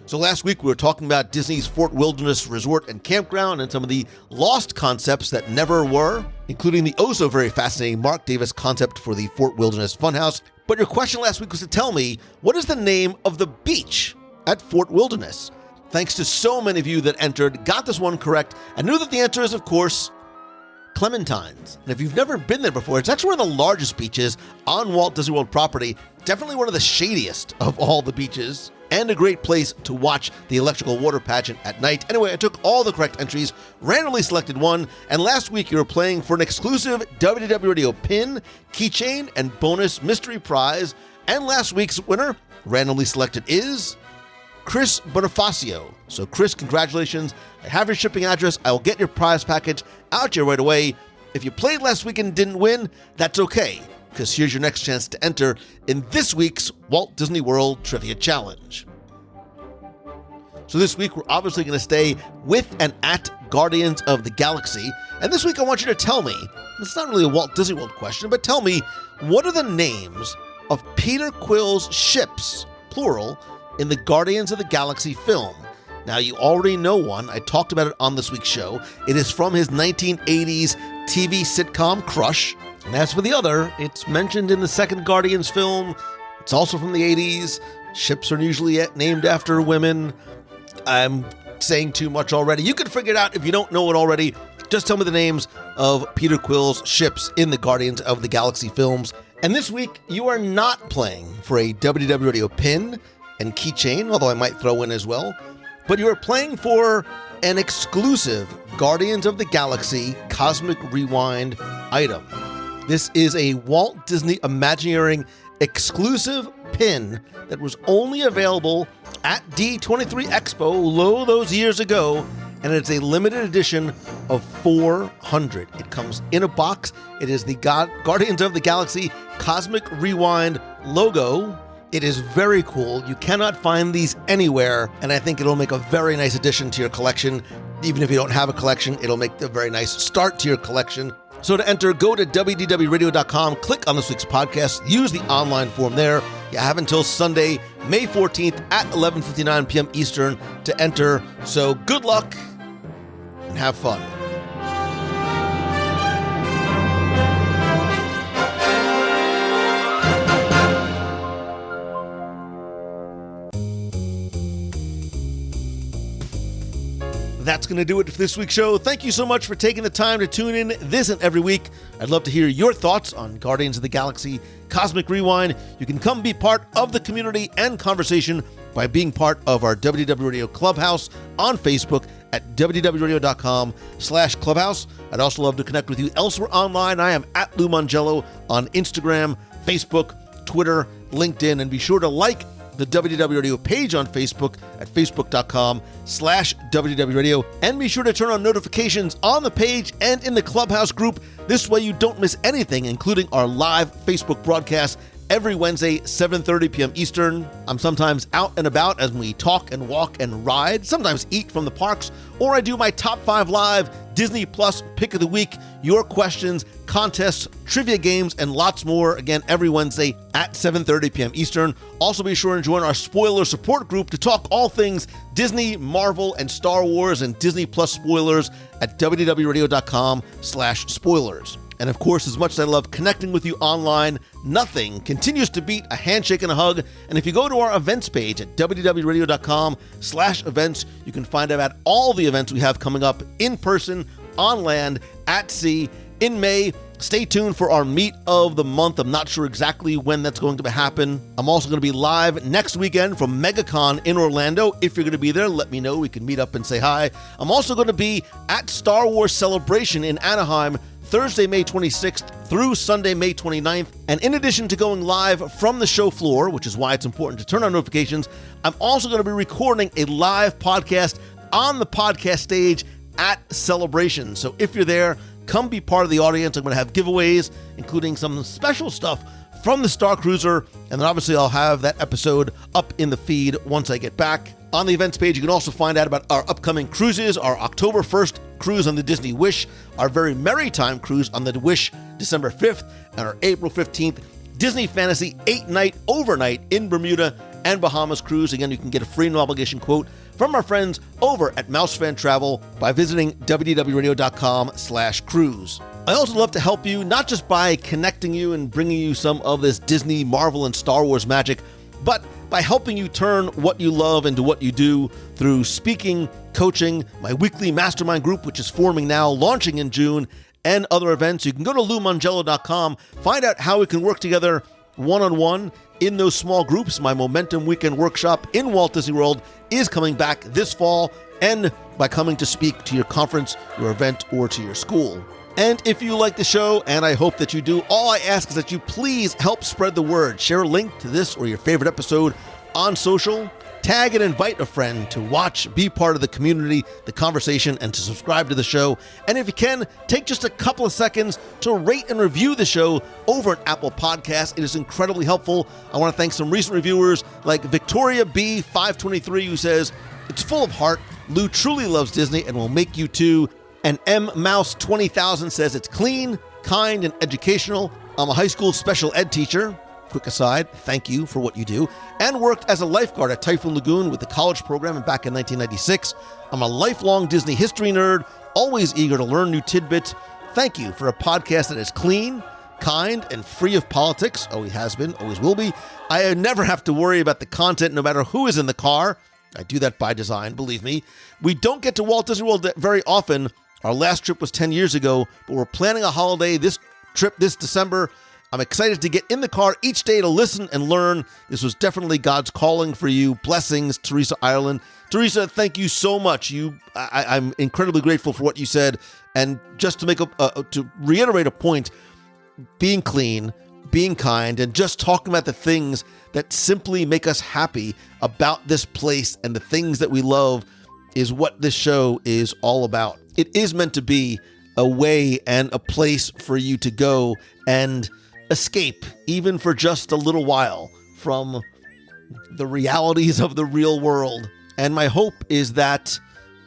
So last week we were talking about Disney's Fort Wilderness Resort and Campground and some of the lost concepts that never were, including the oh so very fascinating Mark Davis concept for the Fort Wilderness Funhouse. But your question last week was to tell me, what is the name of the beach at Fort Wilderness? Thanks to so many of you that entered, got this one correct, and knew that the answer is, of course, Clementine's. And if you've never been there before, it's actually one of the largest beaches on Walt Disney World property, definitely one of the shadiest of all the beaches, and a great place to watch the electrical water pageant at night. Anyway, I took all the correct entries, randomly selected one, and last week you were playing for an exclusive WDW Radio pin, keychain, and bonus mystery prize. And last week's winner, randomly selected, is Chris Bonifacio. So Chris, congratulations. I have your shipping address. I will get your prize package out to you right away. If you played last week and didn't win, that's okay, because here's your next chance to enter in this week's Walt Disney World Trivia Challenge. So this week, we're obviously going to stay with and at Guardians of the Galaxy. And this week, I want you to tell me, it's not really a Walt Disney World question, but tell me, what are the names of Peter Quill's ships, plural, in the Guardians of the Galaxy film? Now, you already know one. I talked about it on this week's show. It is from his 1980s TV sitcom Crush. And as for the other, it's mentioned in the second Guardians film. It's also from the 80s. Ships are usually named after women. I'm saying too much already. You can figure it out if you don't know it already. Just tell me the names of Peter Quill's ships in the Guardians of the Galaxy films. And this week, you are not playing for a WDW Radio pin and keychain, although I might throw in as well. But you are playing for an exclusive Guardians of the Galaxy Cosmic Rewind item. This is a Walt Disney Imagineering exclusive pin that was only available at D23 Expo those years ago, and it's a limited edition of 400. It comes in a box. It is the Guardians of the Galaxy Cosmic Rewind logo. It is very cool. You cannot find these anywhere, and I think it'll make a very nice addition to your collection. Even if you don't have a collection, it'll make a very nice start to your collection. So to enter, go to WDWRadio.com, click on this week's podcast, use the online form there. You have until Sunday, May 14th at 11:59 p.m. Eastern to enter. So good luck and have fun. that's going to do it for this week's show. Thank you so much for taking the time to tune in this and every week. I'd love to hear your thoughts on Guardians of the Galaxy Cosmic Rewind. You can come be part of the community and conversation by being part of our WDW Radio Clubhouse on Facebook at wdwradio.com/clubhouse. I'd also love to connect with you elsewhere online. I am at Lou Mongello on Instagram, Facebook, Twitter, LinkedIn, and be sure to like the WDW Radio page on Facebook at facebook.com/WDW Radio, and be sure to turn on notifications on the page and in the Clubhouse group. This way you don't miss anything, including our live Facebook broadcast every Wednesday, 7:30 p.m. Eastern. I'm sometimes out and about as we talk and walk and ride, sometimes eat from the parks, or I do my Top 5 Live Disney Plus Pick of the Week, your questions, contests, trivia games, and lots more, again, every Wednesday at 7:30 p.m. Eastern. Also be sure and join our spoiler support group to talk all things Disney, Marvel, and Star Wars and Disney Plus spoilers at wdwradio.com/spoilers. And of course, as much as I love connecting with you online, nothing continues to beat a handshake and a hug. And if you go to our events page at wdwradio.com/events, you can find out about all the events we have coming up in person, on land, at sea, in May. Stay tuned for our meet of the month. I'm not sure exactly when that's going to happen. I'm also going to be live next weekend from MegaCon in Orlando. If you're going to be there, let me know. We can meet up and say hi. I'm also going to be at Star Wars Celebration in Anaheim Thursday, May 26th through Sunday, May 29th. And in addition to going live from the show floor, which is why it's important to turn on notifications, I'm also going to be recording a live podcast on the podcast stage at Celebration. So if you're there, come be part of the audience. I'm going to have giveaways, including some special stuff from the Star Cruiser. And then obviously I'll have that episode up in the feed once I get back. On the events page, you can also find out about our upcoming cruises, our October 1st cruise on the Disney Wish, our Very Merry Time cruise on the Wish December 5th, and our April 15th Disney Fantasy 8-night overnight in Bermuda and Bahamas cruise. Again, you can get a free no obligation quote from our friends over at Mousefan Travel by visiting wdwradio.com/cruise. I also love to help you, not just by connecting you and bringing you some of this Disney, Marvel, and Star Wars magic, but by helping you turn what you love into what you do through speaking, coaching, my weekly mastermind group, which is forming now, launching in June, and other events. You can go to LouMongello.com, find out how we can work together one-on-one in those small groups. My Momentum Weekend Workshop in Walt Disney World is coming back this fall, and by coming to speak to your conference, your event, or to your school. And if you like the show, and I hope that you do, all I ask is that you please help spread the word. Share a link to this or your favorite episode on social. Tag and invite a friend to watch, be part of the community, the conversation, and to subscribe to the show. And if you can, take just a couple of seconds to rate and review the show over at Apple Podcasts. It is incredibly helpful. I want to thank some recent reviewers like Victoria B523, who says, "It's full of heart. Lou truly loves Disney and will make you too." And M Mouse 20,000 says, "It's clean, kind, and educational. I'm a high school special ed teacher." Quick aside, thank you for what you do. And worked as a lifeguard at Typhoon Lagoon with the college program back in 1996. I'm a lifelong Disney history nerd, always eager to learn new tidbits. Thank you for a podcast that is clean, kind, and free of politics. Always has been, always will be. I never have to worry about the content no matter who is in the car. I do that by design, believe me. We don't get to Walt Disney World very often. Our last trip was 10 years ago, but we're planning a holiday this trip this December. I'm excited to get in the car each day to listen and learn. This was definitely God's calling for you. Blessings, Teresa Ireland. Teresa, thank you so much. I'm incredibly grateful for what you said. And just to to reiterate a point, being clean, being kind, and just talking about the things that simply make us happy about this place and the things that we love is what this show is all about. It is meant to be a way and a place for you to go and escape, even for just a little while, from the realities of the real world. And my hope is that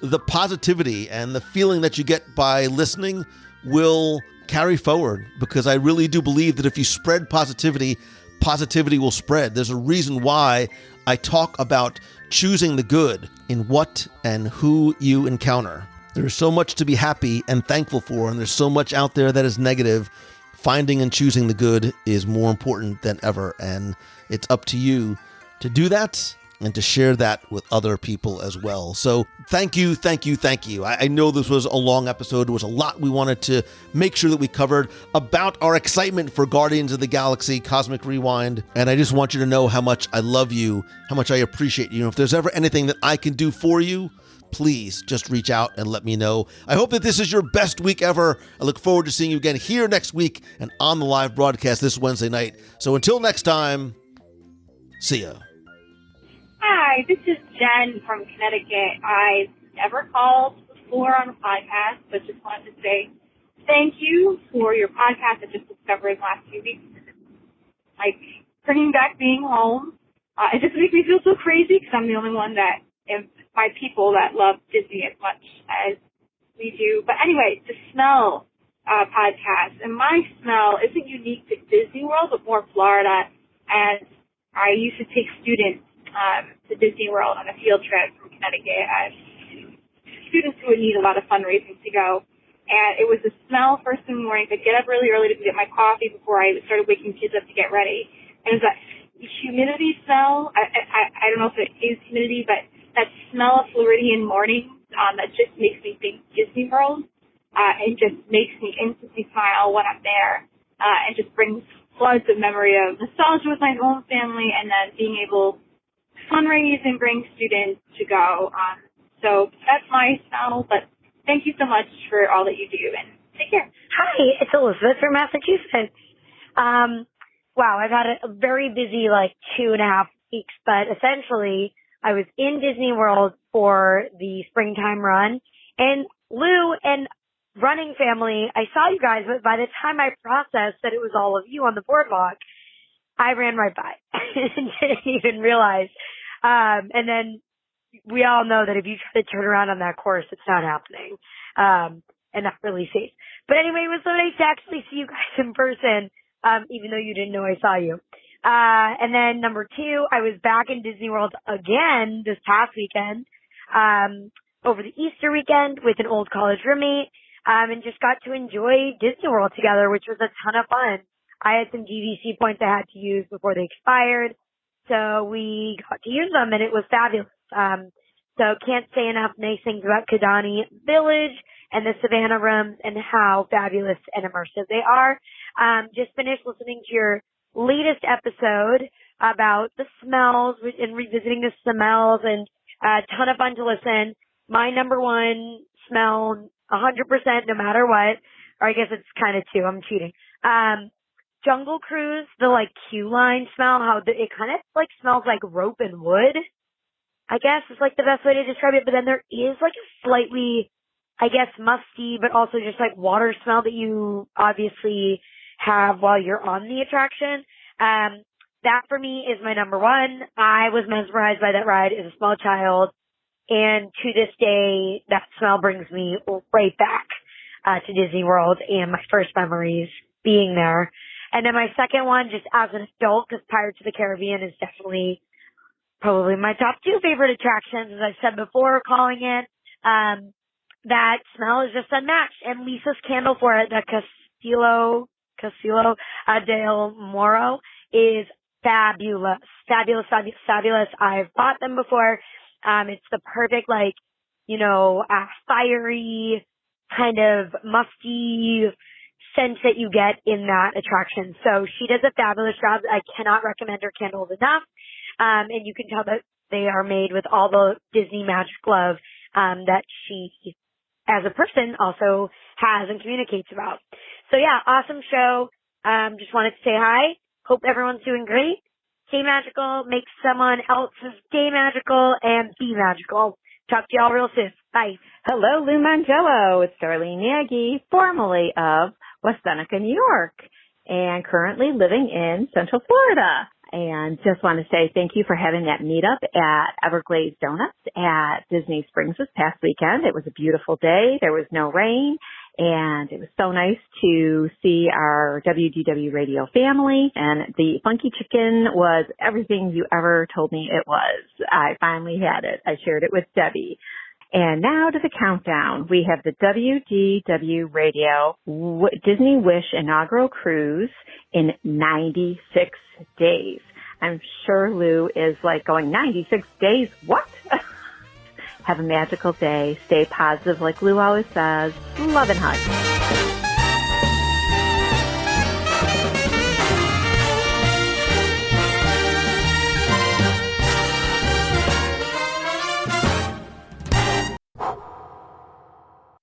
the positivity and the feeling that you get by listening will carry forward, because I really do believe that if you spread positivity, positivity will spread. There's a reason why I talk about choosing the good in what and who you encounter. There's so much to be happy and thankful for, and there's so much out there that is negative. Finding and choosing the good is more important than ever, and it's up to you to do that and to share that with other people as well. So thank you. I know this was a long episode. There was a lot we wanted to make sure that we covered about our excitement for Guardians of the Galaxy Cosmic Rewind. And I just want you to know how much I love you, how much I appreciate you. If there's ever anything that I can do for you, please just reach out and let me know. I hope that this is your best week ever. I look forward to seeing you again here next week and on the live broadcast this Wednesday night. So until next time, see ya. Hi, this is Jen from Connecticut. I've never called before on a podcast, but just wanted to say thank you for your podcast. I just discovered in the last few weeks. Like, bringing back being home. It just makes me feel so crazy because I'm the only one that my people that love Disney as much as we do. But anyway, the smell podcast. And my smell isn't unique to Disney World, but more Florida. And I used to take students to Disney World on a field trip from Connecticut as students who would need a lot of fundraising to go. And it was the smell first thing in the morning. I'd get up really early to get my coffee before I started waking kids up to get ready. And it was that humidity smell. I don't know if it is humidity, but that smell of Floridian morning that just makes me think Disney World. It just makes me instantly smile when I'm there. And just brings floods of memory of nostalgia with my own family and then being able to fundraise and bring students to go. So that's my smell, but thank you so much for all that you do and take care. Hi, it's Elizabeth from Massachusetts. Wow, I've had a very busy 2.5 weeks, but essentially I was in Disney World for the springtime run, and Lou and running family, I saw you guys, but by the time I processed that it was all of you on the boardwalk, I ran right by and didn't even realize. And then we all know that if you try to turn around on that course, it's not happening, and not really safe. But anyway, it was so nice to actually see you guys in person, even though you didn't know I saw you. And then number 2, I was back in Disney World again this past weekend, over the Easter weekend with an old college roommate, and just got to enjoy Disney World together, which was a ton of fun. I had some GVC points I had to use before they expired, so we got to use them, and it was fabulous. So can't say enough nice things about Kidani Village and the Savannah rooms and how fabulous and immersive they are. Just finished listening to your latest episode about the smells and revisiting the smells, and a ton of fun to listen. My number one smell, 100% no matter what, or I guess it's kind of 2, I'm cheating. Jungle Cruise, the queue line smell, how it kind of smells like rope and wood, I guess is the best way to describe it. But then there is a slightly, I guess, musty, but also just water smell that you obviously have while you're on the attraction. That for me is my number 1. I was mesmerized by that ride as a small child, and to this day, that smell brings me right back to Disney World and my first memories being there. And then my second one, just as an adult, because Pirates of the Caribbean is definitely probably my top 2 favorite attractions, as I've said before, calling it. That smell is just unmatched. And Lisa's candle for it, the Castillo del Moro, is fabulous. Fabulous. I've bought them before. It's the perfect, fiery, kind of musty scent that you get in that attraction. So she does a fabulous job. I cannot recommend her candles enough. And you can tell that they are made with all the Disney magic love that she, as a person, also has and communicates about. So yeah, awesome show. Just wanted to say hi. Hope everyone's doing great. Stay magical, make someone else's day magical, and be magical. Talk to y'all real soon. Bye. Hello, Lou Mangello. It's Darlene Nagy, formerly of West Seneca, New York, and currently living in Central Florida. And just want to say thank you for having that meetup at Everglades Donuts at Disney Springs this past weekend. It was a beautiful day. There was no rain. And it was so nice to see our WDW Radio family. And the funky chicken was everything you ever told me it was. I finally had it. I shared it with Debbie. And now to the countdown. We have the WDW Radio Disney Wish inaugural cruise in 96 days. I'm sure Lou is like going 96 days. What? Have a magical day. Stay positive like Lou always says. Love and hugs.